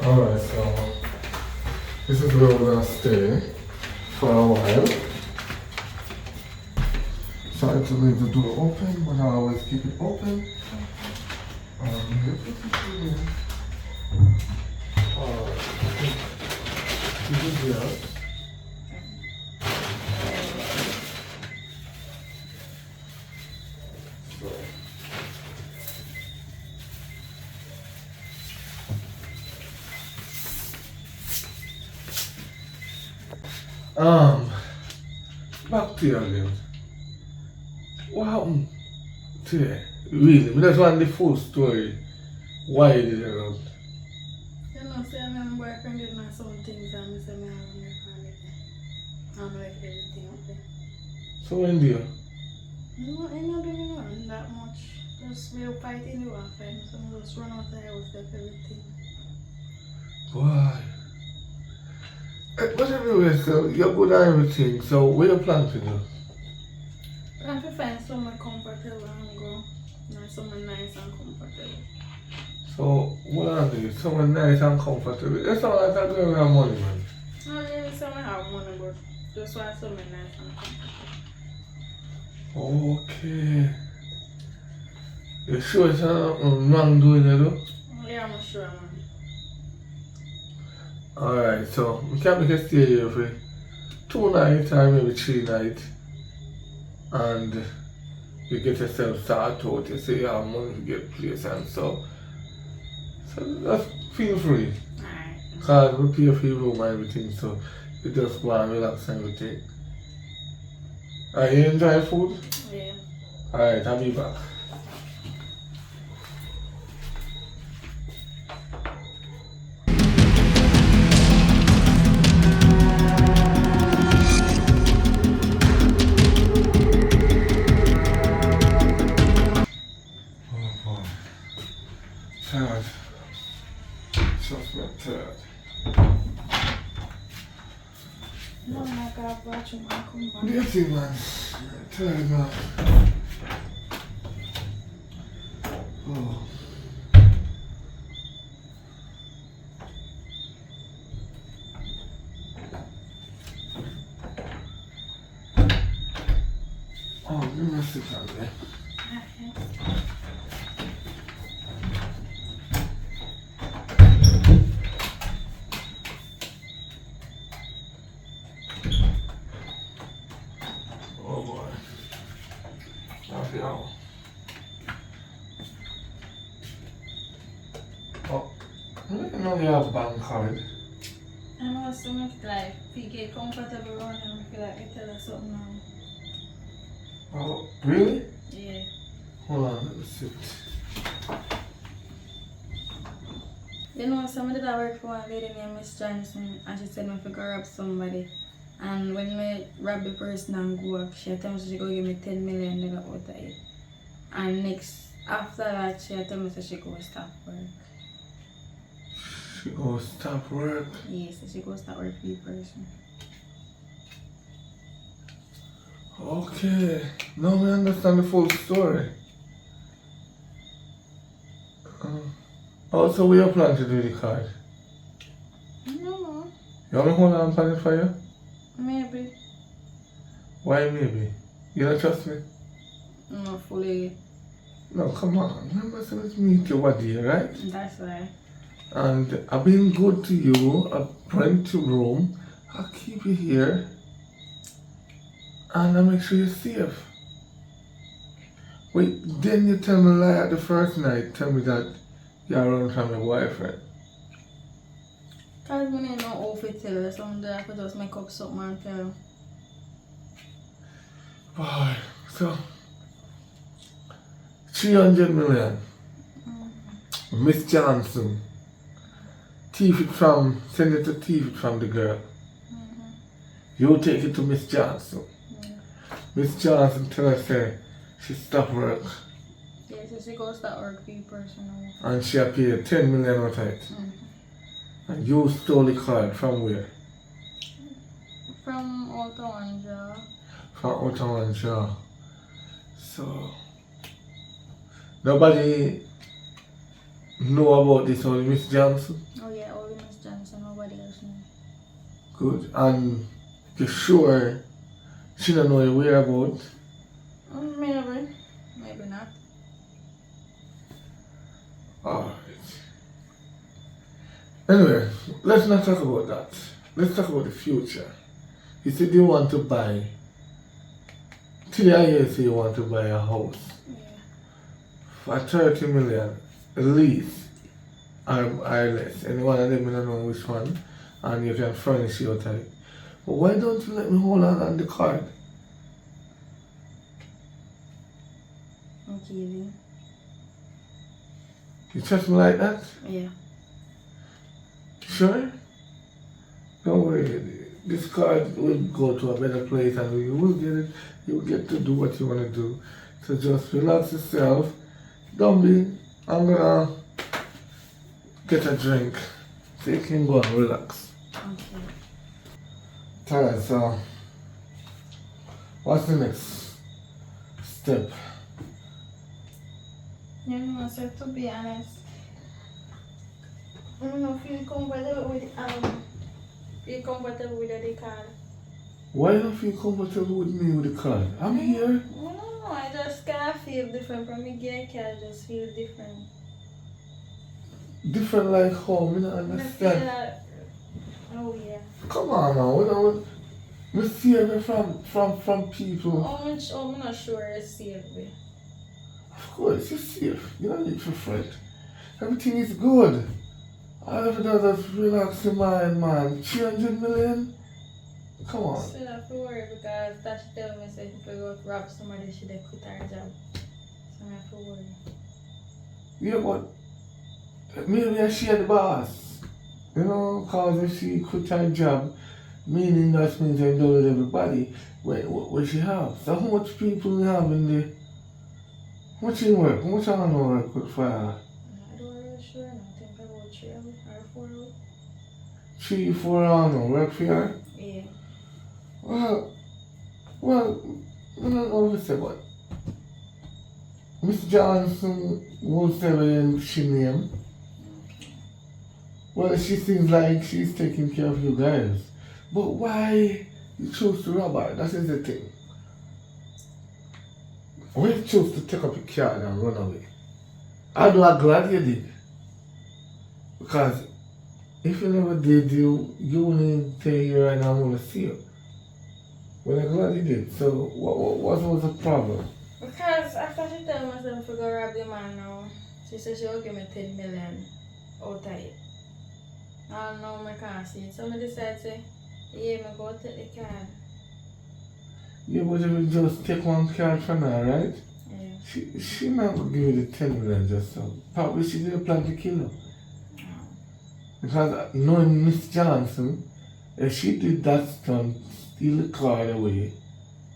Alright, so this is where we're gonna stay for a while. Sorry to leave the door open, but I always keep it open. This is here. Back to you again. What happened today? Really? We just want the full story. Why you did it out? You know, say my boyfriend did my some things and I say me have my family. I don't know if everything up there. So when do you? No, I'm not doing nothing that much. Just we'll fight in the one fight. So I just run out the house, take everything. Boy. But anyway, so you're good at everything. So what you plan to do? I have to find somewhere comfortable and go. Like somewhere nice and comfortable. So what are you? Somewhere nice and comfortable. That's all I thought we have money, man. Not really somewhere have money, but just want somewhere nice and comfortable. Okay. You sure it's not wrong doing it though? Yeah, I'm sure, man. Alright, so we can make a stay here for 2 nights or maybe 3 nights. And you get yourself started out, you say you have money to get place and so just feel free. Alright. Because we pay for your room and everything, so you just go and relax and everything. Are you enjoy food? Yeah. Alright, I'll be back. Oh boy. Tired. Just not tired. No, I gotta watch him. I'll come back. What do you think, man? Tired, man. Oh. Oh, give me a second, man. Oh boy. Happy hour. Oh, I didn't know you have a bank card. I know so much like, if you get comfortable around him, I feel like you tell us something now. Oh, really? Yeah. Hold on, let me see. You know, somebody that work for one lady named Miss Johnson, and she said me to go rob somebody. And when me rob the person and go up, she told me she go give me $10 million out of it. And after that, she told me she go stop work. She gonna stop work. Yes, she go start work for the person. Okay, now we understand the full story. Also, we are planning to do the card. No, You want me to hold on for it for you? maybe. Why maybe? You don't trust me? Not fully. No, come on. Remember, so let's meet you what day, right? That's why. And I've been good to you. I rent to room. I'll keep you here. And I'll make sure you're safe. Wait, then you tell me lie at the first night. Tell me that you're running from your boyfriend. Cause me ain't no outfit tell her, someday I could just make up something and tell her. Boy, so 300 million. Miss Johnson. Thief it from, send it to thief it from the girl. You take it to Miss Johnson. Miss Johnson tell her say she stop work Yeah, so she goes to work for the person now. and she a pay 10 million out of it. And you stole the card from where? From out of one jar. From Ottawa and Shaw. So nobody know about this, only Miss Johnson? Oh yeah, only Miss Johnson, nobody else knows. Good. And you're sure she don't know your whereabouts? Maybe. Maybe not. Alright. Anyway, let's not talk about that. Let's talk about the future. You said you want to buy. Today I hear you say you want to buy a house. Yeah. For 30 million, at least, or less. Any one of them, I don't know which one. And you can furnish your type. But why don't you let me hold on the card? Okay then. You trust me like that? Yeah. Sure? Don't worry. This card will go to a better place and you will get it. You will get to do what you want to do. So just relax yourself. Don't be. I'm gonna get a drink so you can go and relax. Okay. Alright, so what's the next step? You know, so to be honest, I don't know if you're comfortable with feel comfortable with the card. Why don't you feel comfortable with me with the card? I'm here. No, I just kind of feel different from me gay card. I just feel different. Different like home, you don't I feel understand. like, oh yeah. Come on now, we see it from people. I'm not sure it's safe. Of course, you're safe. You don't need to fret. Everything is good. All of it does is relax your mind, man. 300 million? Come on. She not to worry because that she tell me say if I go rob somebody, she dey quit her job. So I have to worry. Yeah, but maybe she the boss. You know, cause if she quit her job, meaning that means I don't let everybody what she have. So how much people we have in there? How much in work? How much I don't know work with for her? I don't really sure. I think about 3 or 4 hours. 3, 4 hours no work for her? Yeah. Well, I don't know what to say, but Miss Johnson will say when she name. Well, she seems like she's taking care of you guys. But why you chose to rob her? That is the thing. Why you chose to take up your car and run away? I'm glad you did. Because if you never did, you wouldn't stay here and I want to see you. Well, I'm glad you did. So, what was the problem? Because after she tell me myself to go rob the man now, she said she will give me 10 million out of it. I don't know, I can't see it. So I decided to say, yeah, I go take the card. Yeah, but if you just take one card from her, right? Yeah. She not gonna give you the 10 million just so. Probably she didn't plan to kill her. Because knowing Miss Johnson, if she did that stunt, steal the card away,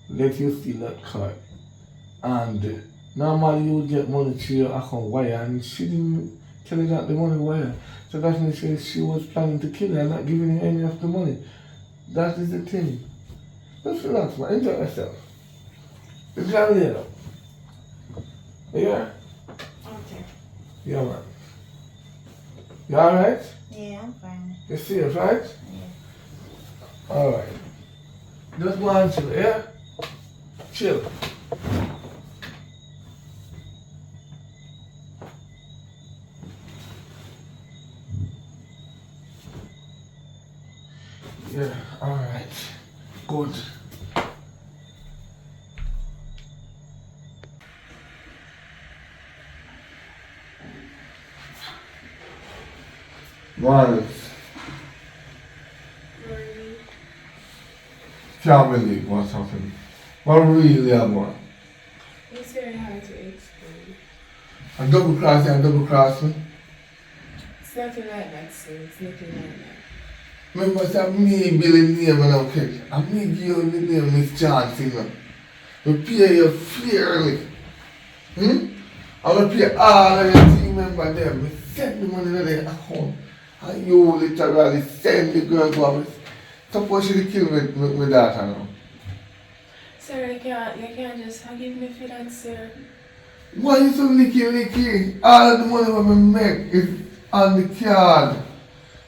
let you steal that card, and normally you would get money to your account wire, and she didn't tell you that the money wire. So that means she was planning to kill her and not giving you any of the money. That is the thing. Just relax, man. Enjoy yourself. It's gonna later. Yeah? Okay. Yeah, man. You alright? Yeah, I'm fine. You safe, right? Yeah. Alright. Just go and chill, yeah? Chill. Yeah, alright. Good. Morning. Can't believe what's happening. What really happened? It's very hard to explain. And double cross and double cross me. It's nothing like that, sir. It's nothing like that. Remember that me billing name and okay. And me give you the name Miss Johnson. We pay you fairly. I'm gonna pay all of your team members there. We send the money to their account. And you literally send the girl to us. Suppose she kill me daughter now. Sir, you can't just forgive me for that, sir. Why you so licky? All of the money we make is on the card.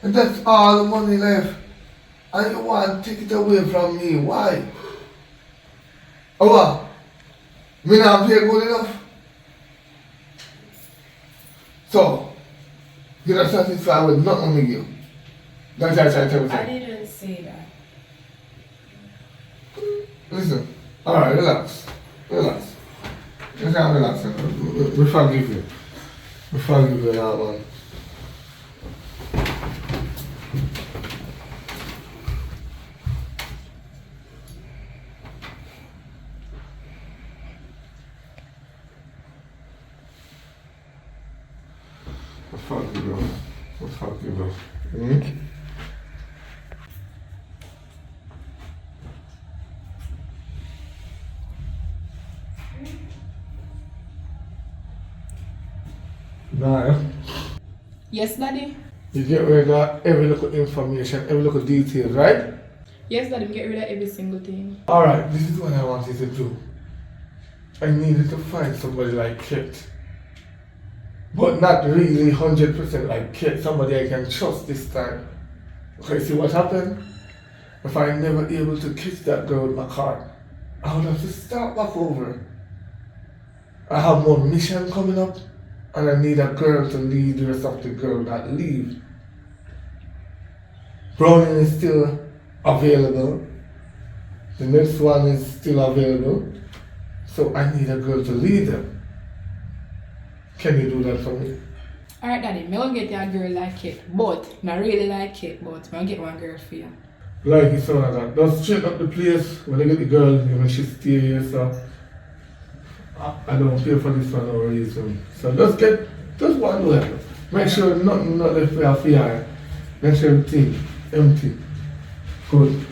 And that's all the money left. And you want to take it away from me. Why? Oh what? Me not pay good enough? So, you're not satisfied with nothing we give. That's everything. I didn't say that. Listen, alright, relax. You can't relax. We forgive you. We forgive you, that one. We forgive you. We forgive you. Nah, Yes, Daddy? you get rid of every little information, every little detail, right? Yes, Daddy, get rid of every single thing. Alright, this is what I want you to do. I needed to find somebody like Kit. But not really 100% like Kit, somebody I can trust this time. Okay, see what happened? If I never able to kiss that girl with my car, I would have to start back over. I have more mission coming up, and I need a girl to lead the rest of the girl that leave. Browning is still available. The next one is still available. So I need a girl to lead them. Can you do that for me? Alright, Daddy, me gonna get you a girl like Kate, but not really like Kate, but me gonna get one girl for you. like it sound like that. Just straighten up the place when they get the girl, you know, she stay here, so I don't pay for this for no reason. So just one way. Make sure nothing not left for fear. Make sure everything empty. Good.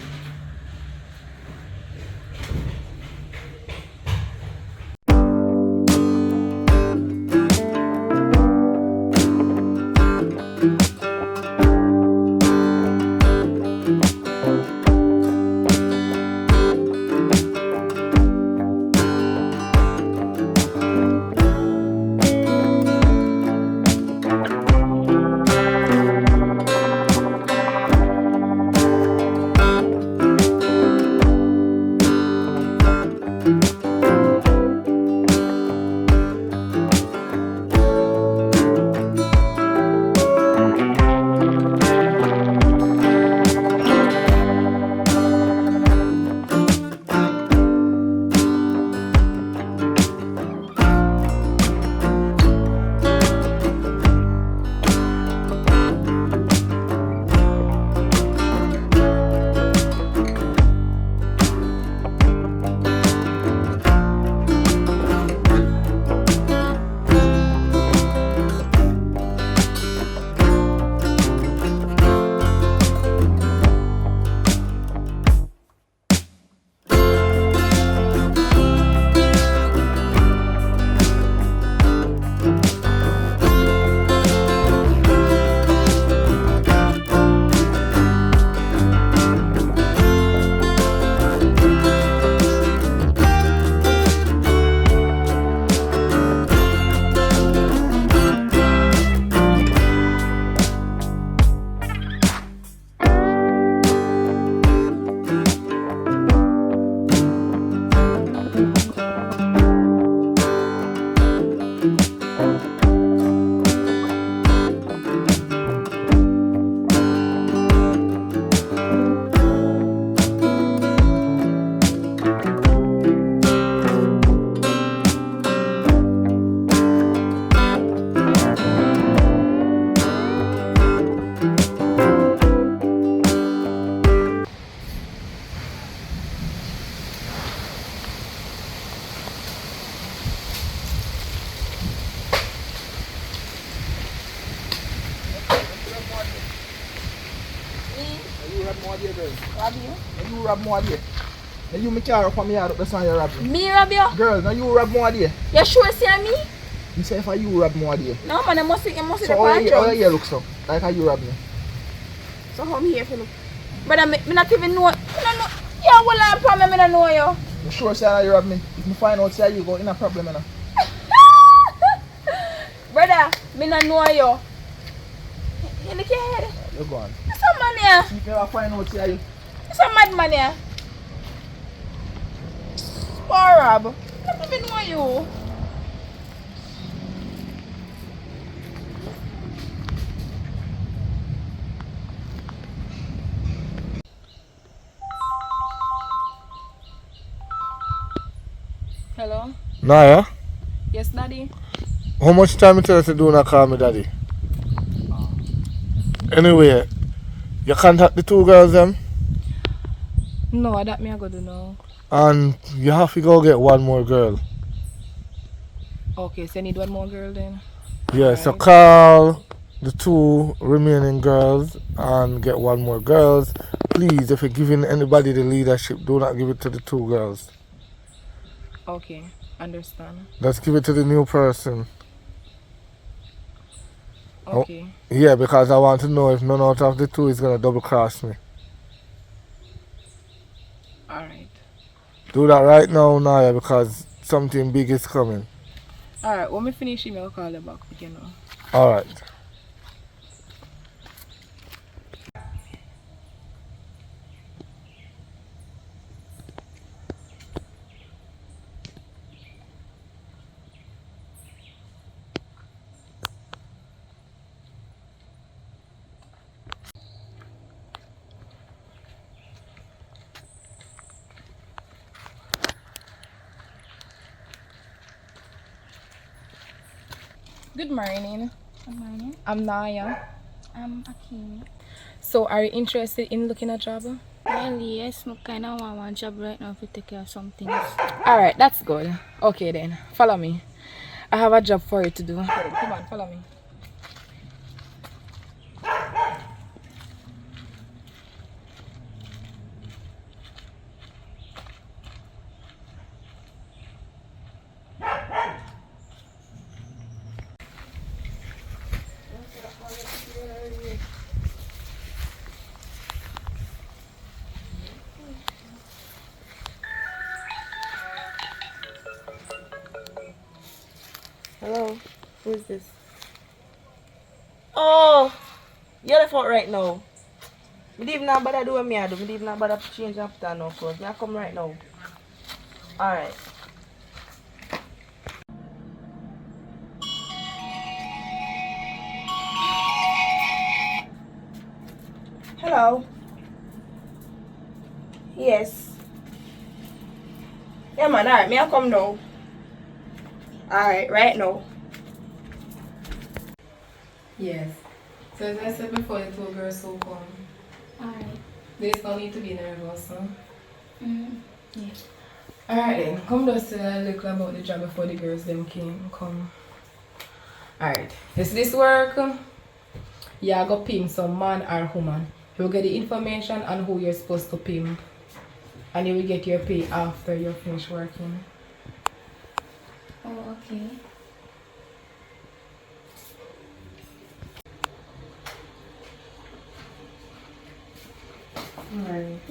You rob more there. Now you make car up on me yard up the sun you rob me. Me rob you? Girl, now you rob more there. You sure see me? You say if you rob more there. No man, you must see the So how you look so? Like how you rob me. So how me here for look? Brother, me not even know. Yeah, well I'm problem, me don't know you. You sure say how you rob me? If you find out say you go in a problem, you know. Brother, me not know you. You look your head. You're gone. You're some man here. If you ever find out say you. You're some mad man here. Poor Rob. I don't even know you. Hello? Naya, Yes, Daddy? how much time you tell us to do not call me daddy? Anyway, you contact the two girls them No, that me I go do now. and you have to go get one more girl. Okay, so you need one more girl then? Yeah, so Right. call the two remaining girls and get one more girls. Please, if you're giving anybody the leadership, do not give it to the two girls. Okay, understand. Let's give it to the new person. Okay. Yeah, because I want to know if none out of the two is going to double cross me. Alright. Do that right now, Naya, because something big is coming. Alright, when we finish him, I'll call you back, you know. Alright. Good morning. Good morning. I'm Naya. I'm Akeem. So, are you interested in looking at job? Well, yes, I kind of want one job right now to take care of some things. Alright, that's good. Okay then, follow me. I have a job for you to do. Come on, follow me. Hello, who is this? Oh, you're the fault right now. Me leave now, but I do what me I do. Me leave now, but I change after now, cause me I come right now. Alright. Hello. Yes. Yeah, man. Alright, me I come now. Alright, right now. Yes. So as I said before, the two girls will come. Alright. There's no need to be nervous, huh? Yeah. Alright then, come just a little about the job before the girls them come. Alright, is this work? You go pimp some man or woman. You will get the information on who you're supposed to pimp. And you will get your pay after you're finished working. Oh, okay.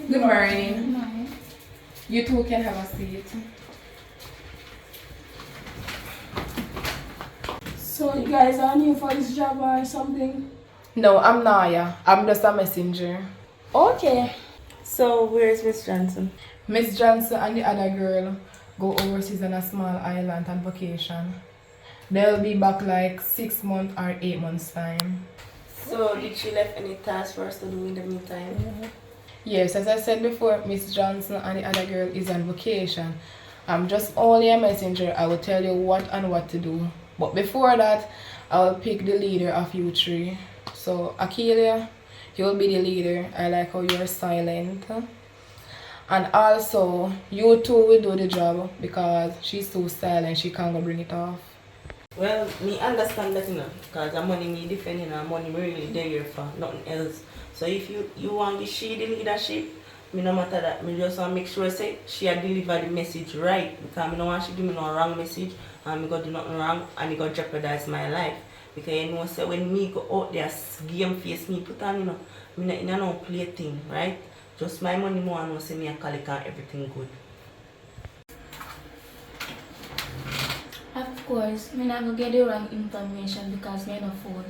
Good morning. Nice. You two can have a seat. So you guys are new for this job or something? No, I'm Naya. I'm just a messenger. Okay. So, where's Miss Johnson? Miss Johnson and the other girl go overseas on a small island on vacation. They'll be back like 6 months or 8 months time. So, did she left any tasks for us to do in the meantime? Yes, as I said before, Miss Johnson and the other girl is on vacation. I'm just only a messenger. I will tell you what and what to do. But before that, I will pick the leader of you three. So, Akeelia, you'll be the leader. I like how you're silent. And also, you two will do the job because she's too silent. She can't go bring it off. Well, me understand that, because the money me defending and money me really there for nothing else. So if you want to she the leadership, me no matter that, me just want to make sure say she a deliver the message right, because me no want she give me no wrong message and me go do nothing wrong and it go jeopardize my life. Because you know say when me go out there game face me put on me not in no play thing, right? Just my money more and know say me a collect and everything good. Of course, I never get the wrong information because I no phone.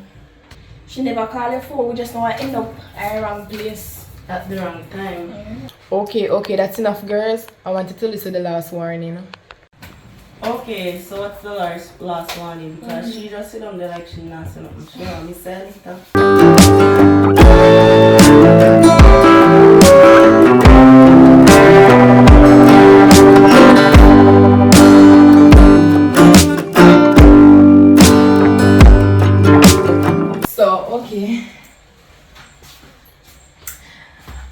She never call your phone, we just know I end up at the wrong place. At the wrong time. Okay, that's enough, girls. I wanted to listen to the last warning. Okay, so what's the last warning? Because she just sit down there like she not saying nothing. She want me say it. Okay.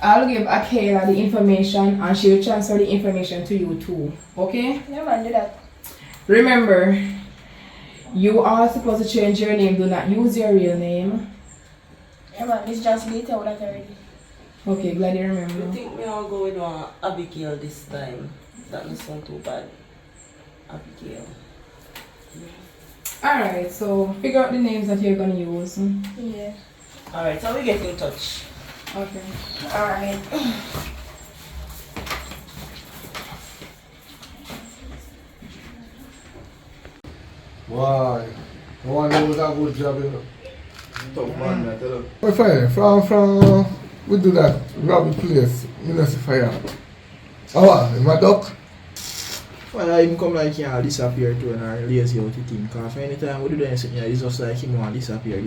I'll give Akela the information and she will transfer the information to you too. Okay? Yeah, man, do that. Remember, you are supposed to change your name. Do not use your real name. Yeah, man, Miss Johnson did tell that already. Okay, glad you remember. I think me I'll go with Abigail this time. That doesn't sound too bad. Abigail. Alright, so figure out the names that you're gonna use. Yeah. Alright, so we get in touch. Okay. Alright. Why? No one knows a good job, you know. Tough man, I tell you. My friend, from we do that, rob the place, me not see fire. Oh, what? In my duck? Well, him come like he can disappear too and I lazy out the thing. Because anytime we do anything, it's just like him want disappear.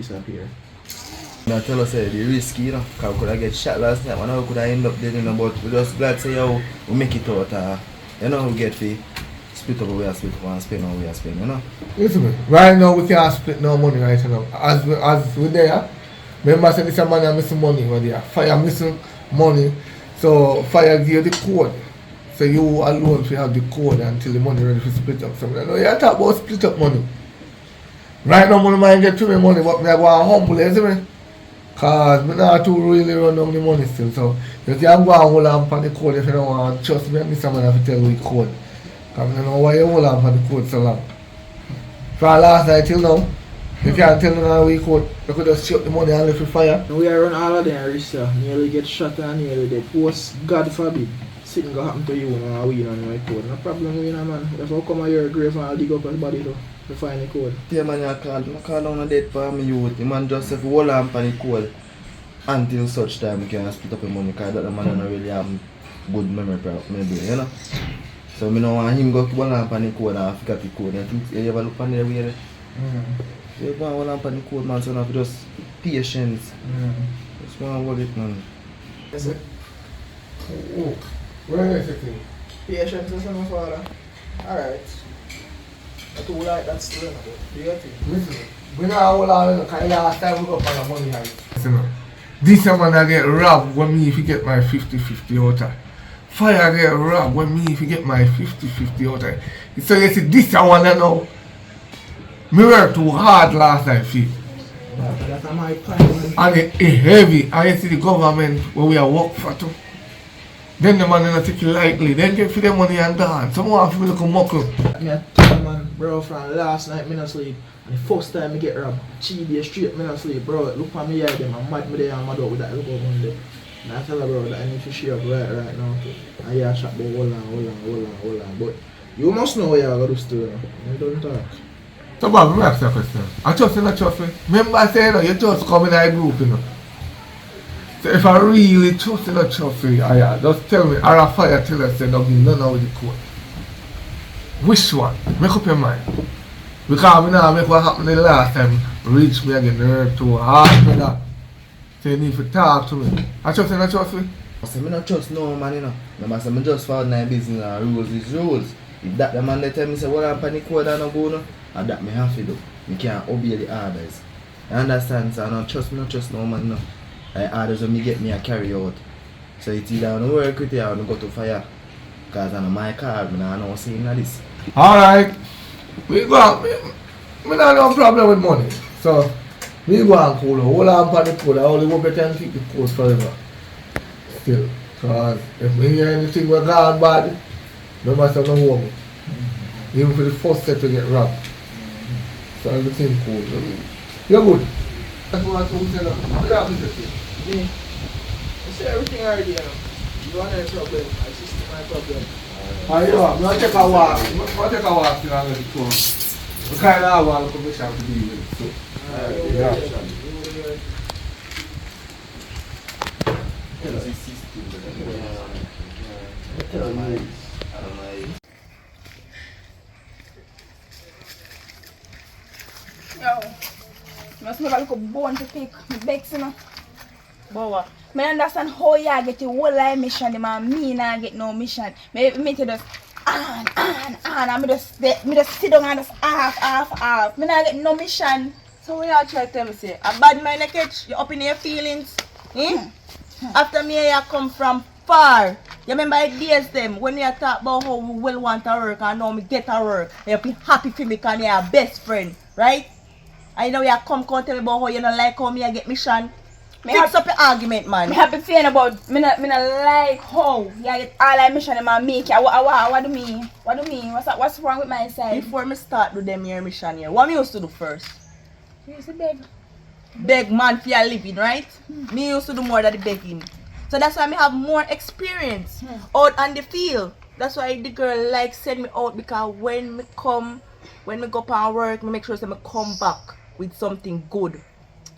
I tell us the risky, you know, because we could have get shot last night, and now we could have end up dead, you know, but we just glad say how we make it out, you know, we get to split up where we split up and spend how we spend, you know. Listen me, right now we can't split no money right now. As we there, remember say this a man a missing money over there. Fire missing money. So fire give you the code. So you alone will have the code until the money ready to split up. So I know you talk about split up money. Right now, money might get to me money, but I go and humble, you see me? Cause I not too really run down the money still. So you can go and hold on for the code if you don't want. Trust me, Mr. Man have to tell you the code. Cause I don't know why you hold on for the code so long. From last night till now, you can't tell me now we code. You could just shut the money and leave it fire. We are run all of them risk, nearly get shot and nearly dead. Post, God forbid, something go happen to you and we on my code. No problem with you, man. If I come to your grave and I'll dig up his body to find the code. Yeah, man, I call down a dead for me youth. The man just have to hold on for the code until such time we can split up the money because that man don't really have good memory maybe, you know. So I don't want him go hold on for the code and forget the code. I think you ever look on the way there? You go and hold on for the code, man, so you have to just patience. Just want to hold it, man. Yes, sir. Oh, where is it? Patience is my father. Alright. I do like that still, do you think? Listen, we not hold on because last time we go for the money heist. Listen, this man I get robbed when me if you get my 50-50 out of. Fire get robbed when me if you get my 50-50 out of. So you see this one I know. Me work too hard last night, see. That's my plan. And it heavy. And you see the government where we are work for too. Then the man not take it lightly. Then get for the money and dance. Some want to feel like a muckle. I tell man, bro, from last night me not sleep. And the first time I get robbed, 3 days straight me not sleep, bro. Look at me here, them. I'm mad me there and mad out with that look over Monday. And I tell her, bro, that I need to share up right now too. And yeah, chat about hold on. But you must know what you're going to do still. You don't talk. So Bob, let me ask you a question. I trust you, not trust me. Remember I said, you just come in a group, you know. So if I really trust you, not trust you, just tell me, or a fire tell us, say, don't give none of the code. Which one? Make up your mind. Because I now make what happened the last time reach me again, nerve to ask me that. So you need to talk to me. I trust you, not trust me. I say, I don't trust no man, you know. I say, I just follow my business and rules is rules. If that the man they tell me, say, what happened, the code and no go, no, and that me have to do. Me can't obey the orders. You understand? So I don't trust no man, no. The orders when me get me, I carry out. So it's either I don't work with you or I don't go to fire. Because I know my car, I don't know saying this. Alright. We go on. I don't have no problem with money. So, we go and call hold on for the code. I only go better and keep the code forever. Still. Because if we hear anything we're gone bad, no matter no home. Even for the first set to get robbed. So everything cool. You're good. That's what I told you. What happened to you? Yeah. I say everything already, you know. You don't have any problem. My sister, my problem. I'm going to take a walk. I'm going to take a walk to the tour. We kind of have a commission to deal with. So, yeah. Yo, must have a little bone to pick. My begs, you know. Bowa. I understand how you get the whole life mission, man. Me not get no mission. Me to just and I just sit down and just half. I not get no mission. So what you try to tell me, say, a bad mind like it, you up in your feelings, After me, you come from far. You remember the days them, when you talk about how we will want to work and now me get to work, you be happy for me because you're a best friend, right? I know you come tell me about how you don't like how me I get mission. Fix up your argument, man. Me happy feeling about me not like how you get all I mission in my make. What do me? What do me? What's wrong with my side? Before me start do them your mission here, what me used to do first? You used to beg. Beg man for your living, right? Me used to do more than the begging. So that's why me have more experience out on the field. That's why the girl like send me out because when me go up and work, me make sure that me come back with something good.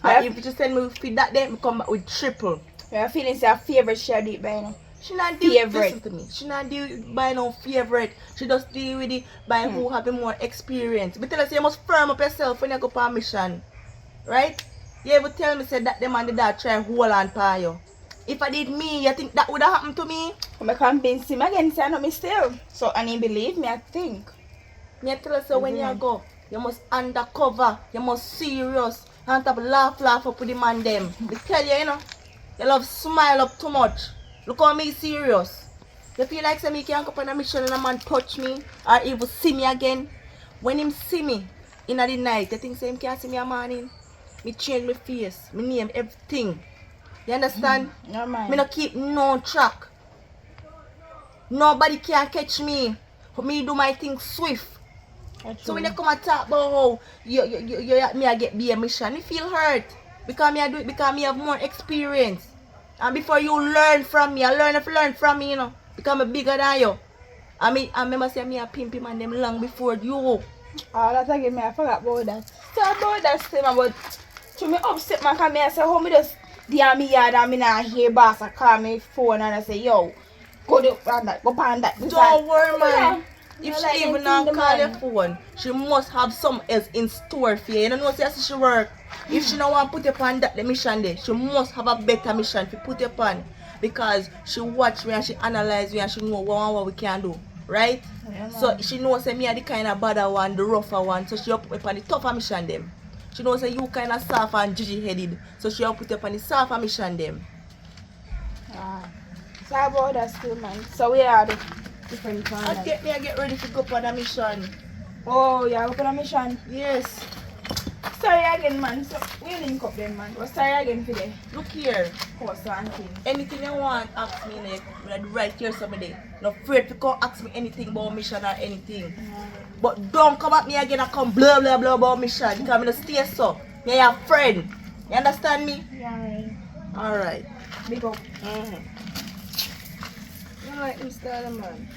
And if you just send me with that day, me come back with triple. Your feelings are favorite she do it by now. She not deal with to me. She not deal with by no favorite. She just deal with it by who have more experience. But tell us you must firm up yourself when you go on mission. Right? You ever tell me say that the man did that try and hold on to you. If I did me, you think that would have happened to me? I'm convince him again, say I know me still. So and he believe me, I think. Me tell us so when you go, you must undercover, you must serious. And have laugh up with the man them. They tell you, you know, you love smile up too much. Look how me serious. You feel like say me can't go on a mission and a man touch me or even see me again? When him see me in the night, you think say him can't see me in the morning? Me change my face, me name, everything. You understand? No man. Me no keep no track. Nobody can catch me. For me do my thing swift. So when you come and talk about how me I get be a mission, me feel hurt. Because me I do it because me have more experience. And before you learn from me, I learn from me, you know. Because I'm bigger than you. I remember saying me a pimp him and them long before you. Oh, that's again me, I forgot about that. So about that statement, but to me upset man, come here, say how me just dear me yard and me not hear boss I call me phone and I say, yo, go on that. Don't worry, man. If You she like even them not thing, call your man. phone, she must have something else in store for you. You don't know see she work. If she don't want to put you on that mission there, she must have a better mission to put you on. Because she watch me and she analyze me and she know what we can do. Right? Yeah, So she knows say me are the kind of bad one, the rougher one. So she put me on the tougher mission them. She knows say you kind of soft and judgy headed. So she put you on the softer mission them. So about that still man. So we are the different plan. I get ready to go on a mission. Oh, yeah, go on a mission. Yes. Sorry again, man. So we link up then, man. We're sorry again today. Look here. Course and thing. Anything you want, ask me like right here somebody. No afraid to come ask me anything about mission or anything. But don't come at me again and come blah blah blah about mission because I'm gonna stay so. You're your friend. You understand me? Yeah. Alright. Big up. You like him style, man.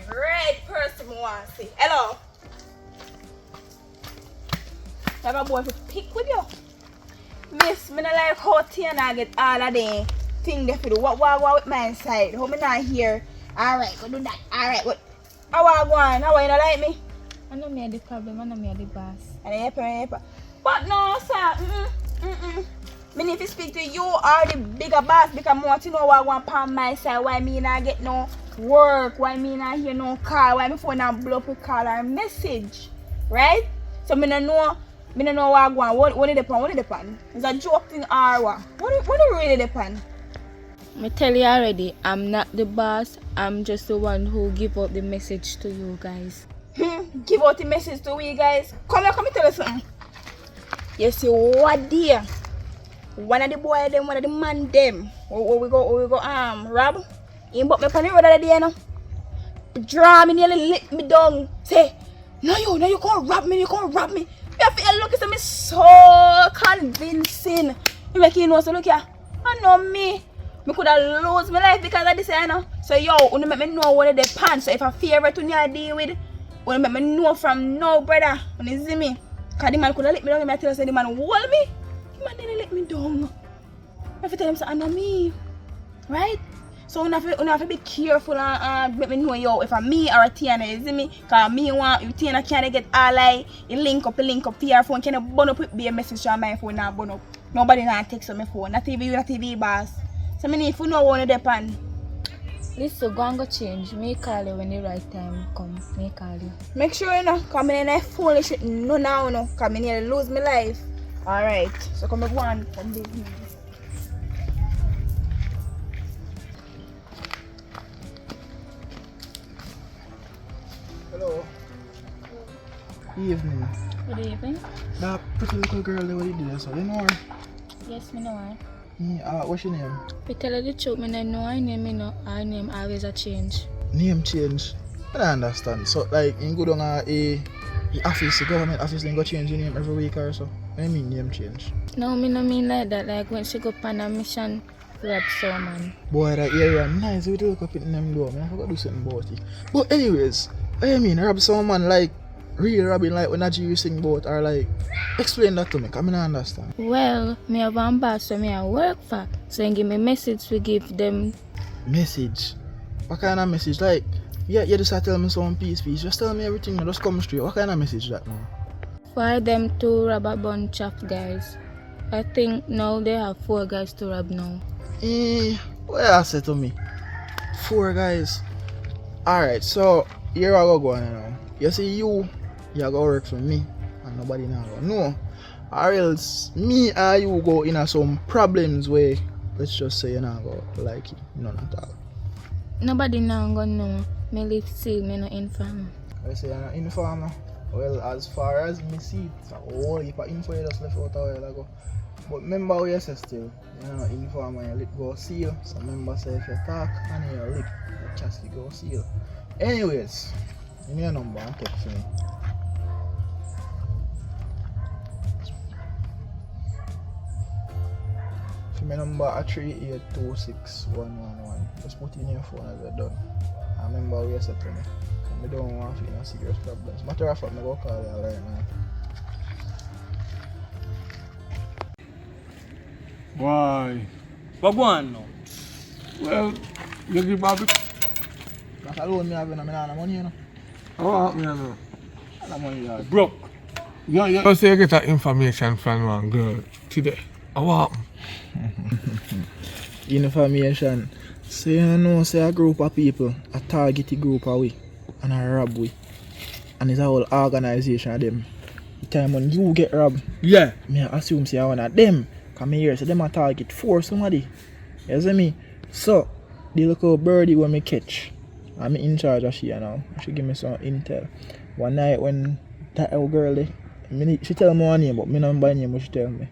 Right person I want to see. Hello. You have a boy to pick with you. Miss, me not like how Tiana get all of the thing they do. What with my inside? How me not here? Alright, go do that. Alright, what? How I go on? How you not like me? I know me are the problem, I know me are the boss. And then but no, sir. Me need to speak to you or the bigger boss because I want to know what I want on my side. Why me not get no work? Why me not hear no call? Why my phone not blow up a call or message? Right? So me don't know what I want. What it depend? It's a joke thing or what? What it really depend? I tell you already, I'm not the boss. I'm just the one who give out the message to you guys. Give out the message to we guys. Come here, tell us something. You see what dear? One of the boy them, one of the man them. We go rob. He put me on the road the other day, you know. Draw me nearly lick me down. Say, no you can't rob me, Me have to look at me so convincing. You make you know so look here. I know me. Me could have lost my life because of this, you know. So yo, you make me know what they pan. So if I fear to I deal with, you make me know from now, brother. When you see me. Because the man could have let me down. I tell you, say the man hold me. The man didn't let me down. I have to tell him say I know me. Right? So you have to be careful and make me know yo if I'm me or a Tiana, you see me? Because me want you Tiana can't get all like you link up to your phone. Can you burn up with be a message on my phone now burn up. Nobody not text on my phone. Not TV, not TV boss. So I need to know what they depend. Listen, go and go change. Me call you when the right time come. Me call you. Make sure you know, come in a foolish shit no now no. Come in here lose my life. Alright. So come go on from this news. Hello. Evening. Good evening. That pretty little girl that what you did so, you know her? Yes, me know her. What's your name? To tell you the truth, me don't know her name, her name always a change. Name change? I don't understand. So like you go down a office, a government office, then go change your name every week or so. What do you mean name change? No, me no mean like that. Like when she go on a mission, rob someone. Boy, that area nice. We do look up in them door. I forgot to do something about it. But anyways, what do you mean rob someone like real robbing like when that you sing about or like explain that to me, because I don't understand. Well, me have one boss so me I work for. So he give me message to give them. Message? What kind of message? Like, yeah, you just tell me some peace. Just tell me everything, just come straight. What kind of message that now? For them to rob a bunch of guys. I think now they have 4 guys to rob now. What you say to me? 4 guys. Alright, so here I go going now. you see you go work for me and nobody now go know. Or else me or you go in some problems where let's just say you now go like it, none at all. Nobody now gonna know. Me live still, me no informer. I say you're an informer. Well, as far as me see, it's a whole heap of info you just left out a while ago. But remember what you say still, you're not an informer, your lip go seal. So remember say if you talk and your lip, your chest go seal. Anyways, give me a number and text me. My number at 3826111. Just put in your phone as you're done. I remember what you said to me. I don't want to feel no serious problems. Matter of fact, I go call you right now. Why? What go on now? Well, you give back it. That's alone me having no money, you know. Oh, me know. No money, you have. Broke. Yeah. You say you get that information from one girl today. What happened? Information. So you know, say a group of people, a targeted group of we, and a rob we. And it's a whole organization of them. The time when you get robbed, Yeah. me assume say one of them. Come here, so them a target for somebody. You see me? So, the little birdie when me catch, I'm in charge of she now. She give me some intel. One night when that old girl there, she tell me her name, but me not by name, but she tell me.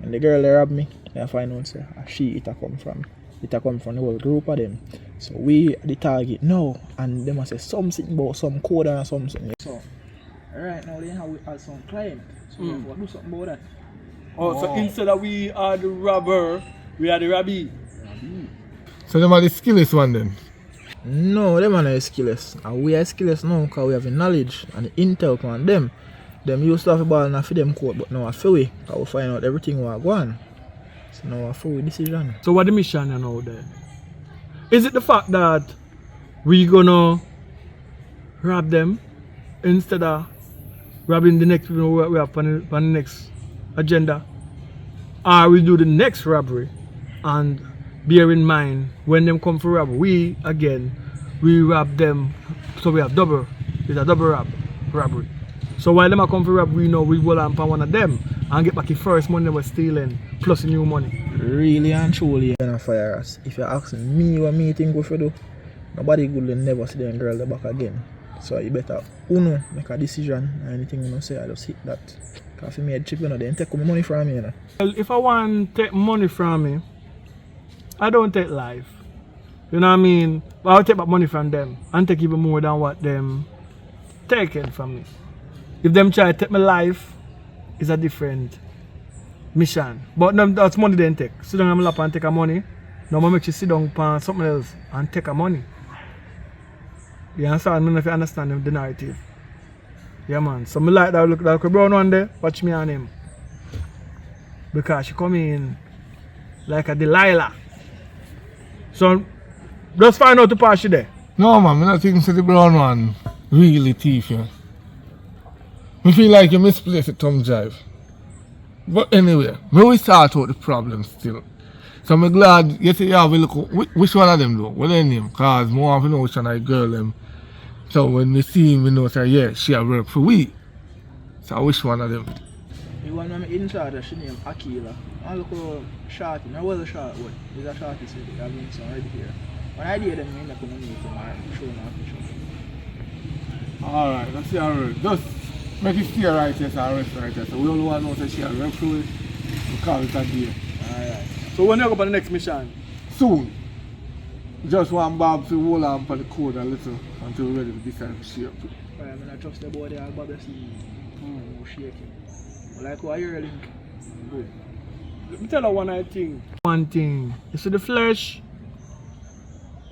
And the girl there rob me, I find out say it a come from. It a come from the whole group of them. So we the target now, and them a say something about some code or something. So right now they have some client. So we have to do something about that. Oh, so instead of we are the robber, we are the rabbi. So them are the skillest one then? No, them are not skilless. And we are skilless now because we have the knowledge and the intel on them. Them used to have a ball and for them code, but now I feel we because we find out everything we are going. So now I feel we decision. So what the mission you know there? Is it the fact that we gonna rob them instead of robbing the next people we have on the next agenda? Or we do the next robbery and bear in mind when them come for rob, we rob them, so we have double. It's a double robbery. So while them a come for rob, we know we will amp on one of them and get back the first money they were stealing plus the new money. Really and truly you're gonna fire us. If you're asking me what me think we should do, nobody good will never see them girl back again. So you better make a decision and anything you say, I just hit that. Because if you made chip, they take my money from me. Well, if I want to take money from me, I don't take life. You know what I mean? But I'll take back money from them and take even more than what them taking from me. If them try to take my life, it's a different mission. But no, that's money they take. Sit down on my lap and take a money. Now I make you sit down on something else and take a money. You understand? I don't know if you understand the narrative. Yeah man. So I like that look like a brown one there. Watch me on him. Because she come in like a Delilah. So just find out the part she there. No man, I don't think so the brown one really thief, yeah. I feel like you misplaced the thumb drive. But anyway, we start out the problem still. So I'm glad you say yeah, we look which one of them though? What their name? Cause more want to know which one of the girl them. So when we see him we know say yeah, she a work for we. So which one of them? The one I'm in charge of, she named Akila. I look shorty, not well short, but he's a shorty, so they have been some right here. When I did them, I end up going to meet him and show him how to show. Alright, let's see how it just make it stay right here, so rest right here. So we only want to know that she a work for it. We call it a day. Alright. So when you go for the next mission? Soon. Just one Bob to hold on for the code a little until we're ready to decide to share. I'm not trust the body I'll Bob see no shaking. Like what you're link. Good. Let me tell you one thing. You see the flesh?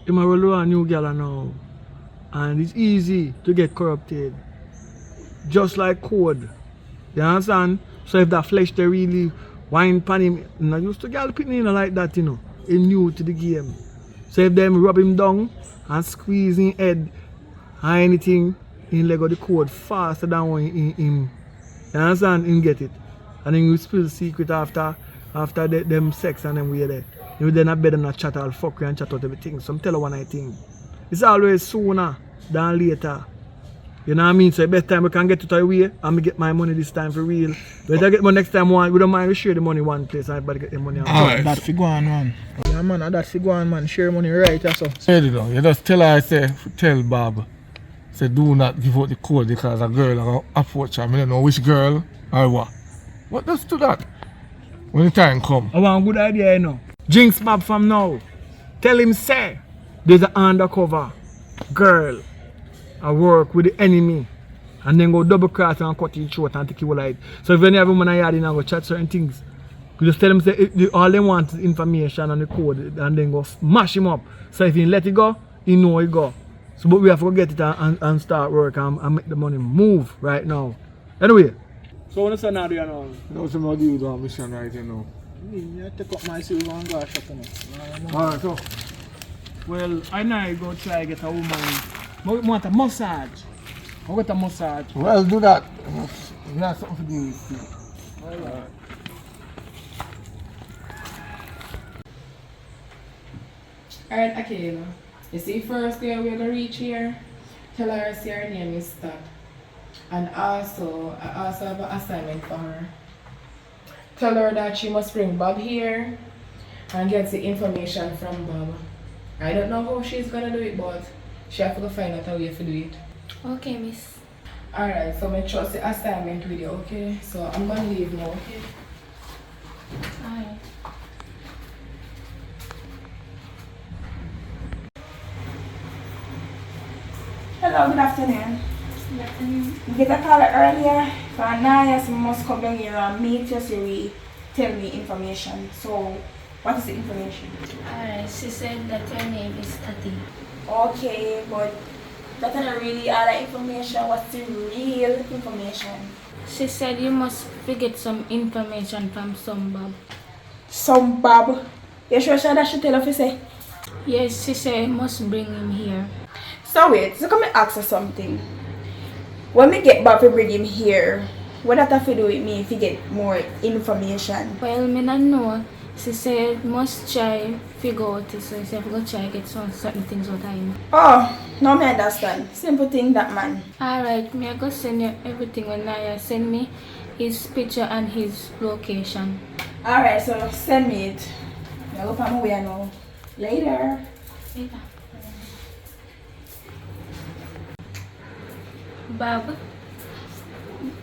You might roll a new girl now. And it's easy to get corrupted. Just like code. You understand? So if that flesh they really wine pan him, and I used to get picking in like that, you know. He new to the game. So if them rub him down and squeeze his head or anything, he'll let go the code faster than when him. You understand? Him get it. And then you spill secret after them sex and then we there. You then a bed and a chat all fuck you and chat out everything. So I'm telling you one thing. It's always sooner than later. You know what I mean? So best time we can get it away and me get my money this time for real. But I get money next time we don't mind we share the money one place and everybody get the money. That figure on, man. Yeah, man, that figure on, man. Share money right or so. Ready though. You just tell her, tell Bob, say do not give out the code because a girl will approach her. I don't know which girl or what. What does do that? When the time come. I want a good idea, you know. Jinx Bob from now. Tell him say there's an undercover girl I work with the enemy and then go double cross and cut his throat and take your life. So if any of them in a yard and go chat certain things, you just tell them say all they want is information and the code and then go mash him up. So if he let it go, he know it go. So but we have to go get it and start work and make the money move right now. Anyway. So what is now do you know? No, so I'm do the mission right now. I take up my silver and go shop now. Alright, so. Well, I now go try get a woman. I want a massage. I want a massage. Well, do that. You have something to do with it. Alright. Alright, Akela. You see first girl we're gonna reach here? Tell her see her name is Stat. And also, I also have an assignment for her. Tell her that she must bring Bob here and get the information from Bob. I don't know how she's gonna do it, but she have to find out a way to do it. Okay, miss. Alright, so I trust the assignment with you, okay? So I'm gonna leave now, okay? Alright. Hello, good afternoon. Good afternoon. You get a call earlier from Naya, so must come down here and meet you so we tell me information. So, what is the information? Alright, she said that your name is Tati. Okay, but that's not really all the information. What's the real information? She said you must get some information from some Bob. Some Bob? You sure that she tell her to say? Yes, she said you must bring him here. So wait, so come and ask her something. When we get Bob to bring him here, what that have to do with me if you get more information? Well, me not know. She said must try figure out it, so she have to go try get some certain things out of him. Oh, now me understand. Simple thing that man. Alright, me I go send you everything when Naya send me his picture and his location. Alright, so send me it. I'll go find my way now. Later. Later. Bob,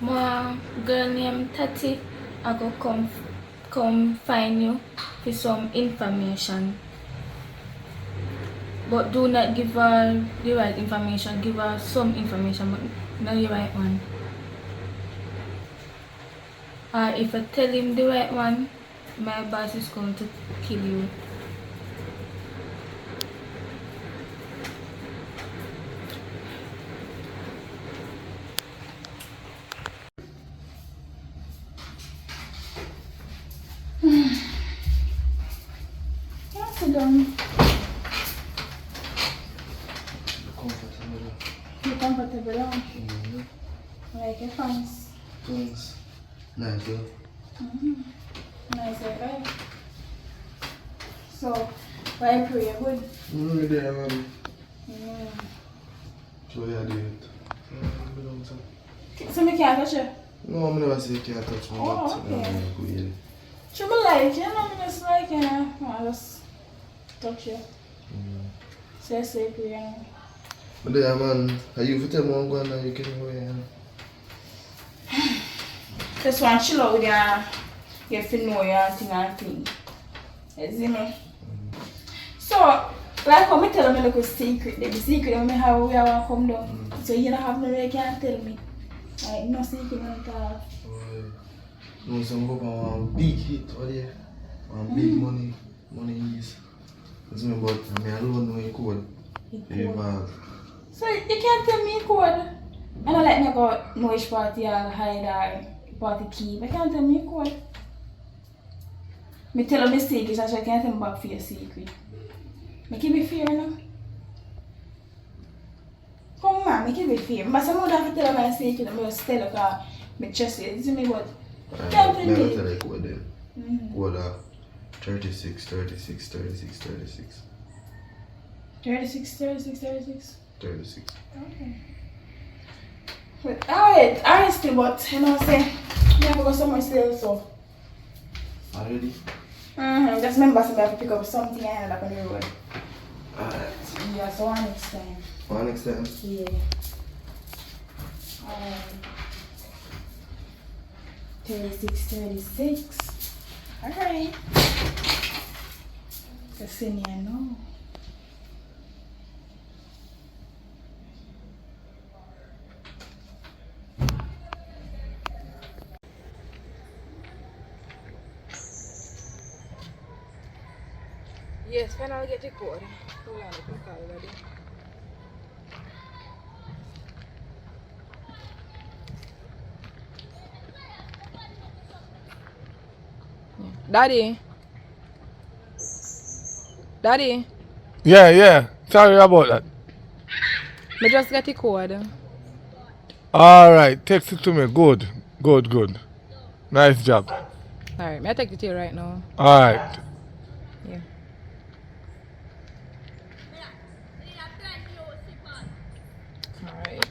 my girl named Tati, I go come find you for some information. But do not give her the right information, give her some information, but not the right one. If I tell him the right one, my boss is going to kill you. Sit down. You're comfortable, aren't you? Like your pants. Thanks. Nice, yeah. Nice, right? So, why pray you good? There, man. So, yeah, do it. So, me can't touch you? No, I never say you can't touch me. Oh, but, okay. Really. Should be like you, know, me just like, you know, I just touch you. Say, pray. But yeah, man, are you tell me I'm going and you can go here? Just want to chill out with you. You have to know your thing and thing. You see me? So, like when I tell me like a secret, the secret of me how we want to come down. So you don't have no way you can't tell me. Like, no secret at all. No, so I'm going for one big hit, what yeah? One big money is. That's me, but I'm alone when you code. So you can't tell me code. And I like me go know which party I'll hide or party key. But you can't tell me code. Me tell her my secret so she can't tell me back for your secret. Make it be fair now. Come on, make it be fair. But some would have to tell her my secret and I just tell her because I trust you. You see me what? Can't tell me. I'll tell you code then. Code 36, 36, 36, 36. 36, 36, 36. 36. Okay. Alright still, but you know what I'm saying? I have to go somewhere still, so. Already? Just remember somebody have to pick up something I had up on the road. Alright. Yeah, so one next time. One next time? Yeah. Alright. 36. Alright. Just send me a know. Yes, when I'll get the code. Hold on, I can call already. Daddy. Yeah. Sorry about that. Me just get the code. Alright, text it to me. Good. Nice job. Alright, may I take it to you right now? Alright. Yeah. Alright.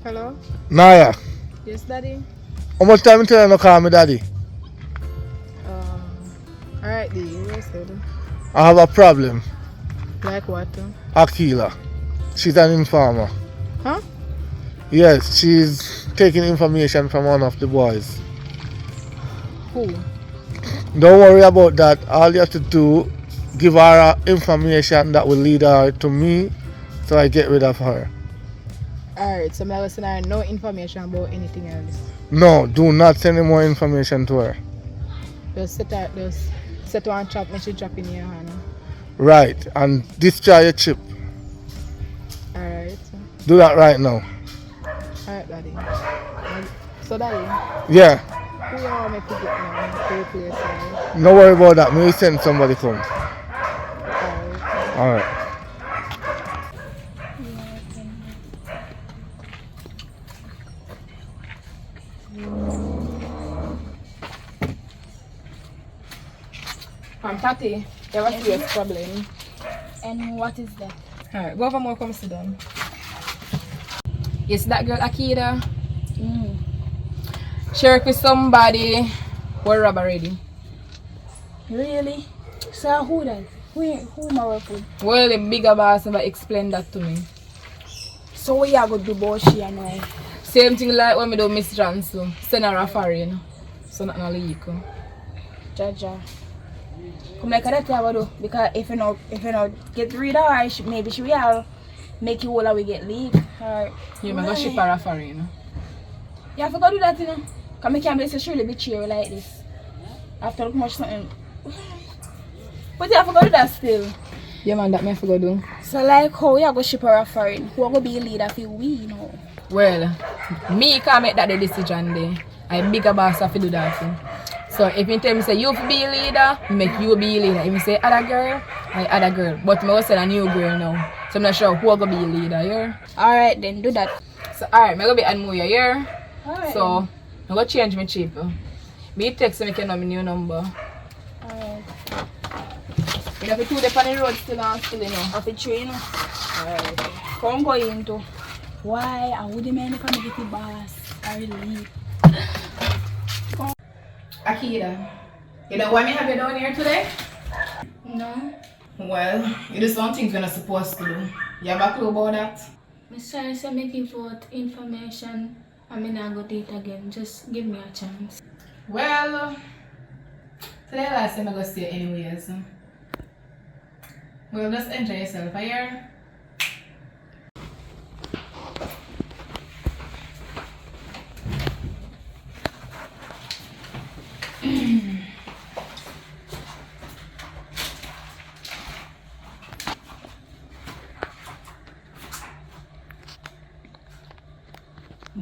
Hello? Naya, Yes, Daddy? how much time until you call me daddy? Alright, D, you said. I have a problem. Like what? Akila. She's an informer. Huh? Yes, she's taking information from one of the boys. Who? Don't worry about that. All you have to do, give her information that will lead her to me so I get rid of her. Alright, so I'm not sending her no information about anything else. No, do not send any more information to her. Just set her on trap and she drop in your hand. Right, and destroy your chip. Alright. Do that right now. Alright, Daddy. So, Daddy, Yeah, who you want me to get now to replace her? no worry about that. Maybe send somebody come. Alright. Tati, you have a serious problem. And what is that? Alright, go over more, come sit down. Yes, that girl Akira. She work with somebody who rob already. Really? So who then? Who am I work with? Well, the bigger boss never explained that to me. So what you going to do about she and I? Same thing like when we do Miss Johnson. Send her a foreign. So nothing leak. Jaja. Come like that I do. Because if you not get rid of her, maybe she will make you all we get leaked. Or You may go ship her a foreign. you have to go do that, you know. Because I can't be surely be cheery like this. After look much something. But you have to go do that still. Yeah man, that me have to go do. So like how you go ship her a foreign? Who go be a leader for we, you know? Well, me can't make that the decision there. I bigger boss have to do that thing. So if you tell me say you have to be a leader, make you be a leader. If you say other girl, I other girl. But me will say a new girl now. So I'm not sure who will be a leader, yeah? Alright then, do that. So alright, I'm going to be Anmuya, yeah? Alright. So I'm going to change my chip. Me text me can know my new number. Alright. You have to do the on the road still and still, you know. Have to train. Alright. Come go into. Why? I wouldn't mind if I get the boss. I really. Akira, you know why me have you down here today? No. Well, you do some things you're not supposed to do. You have a clue about that? Miss Charles, I'm making for information. I may not go date again. Just give me a chance. Well, today last time I go see you anyways. Well, just enjoy yourself, here.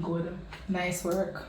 Good. Nice work.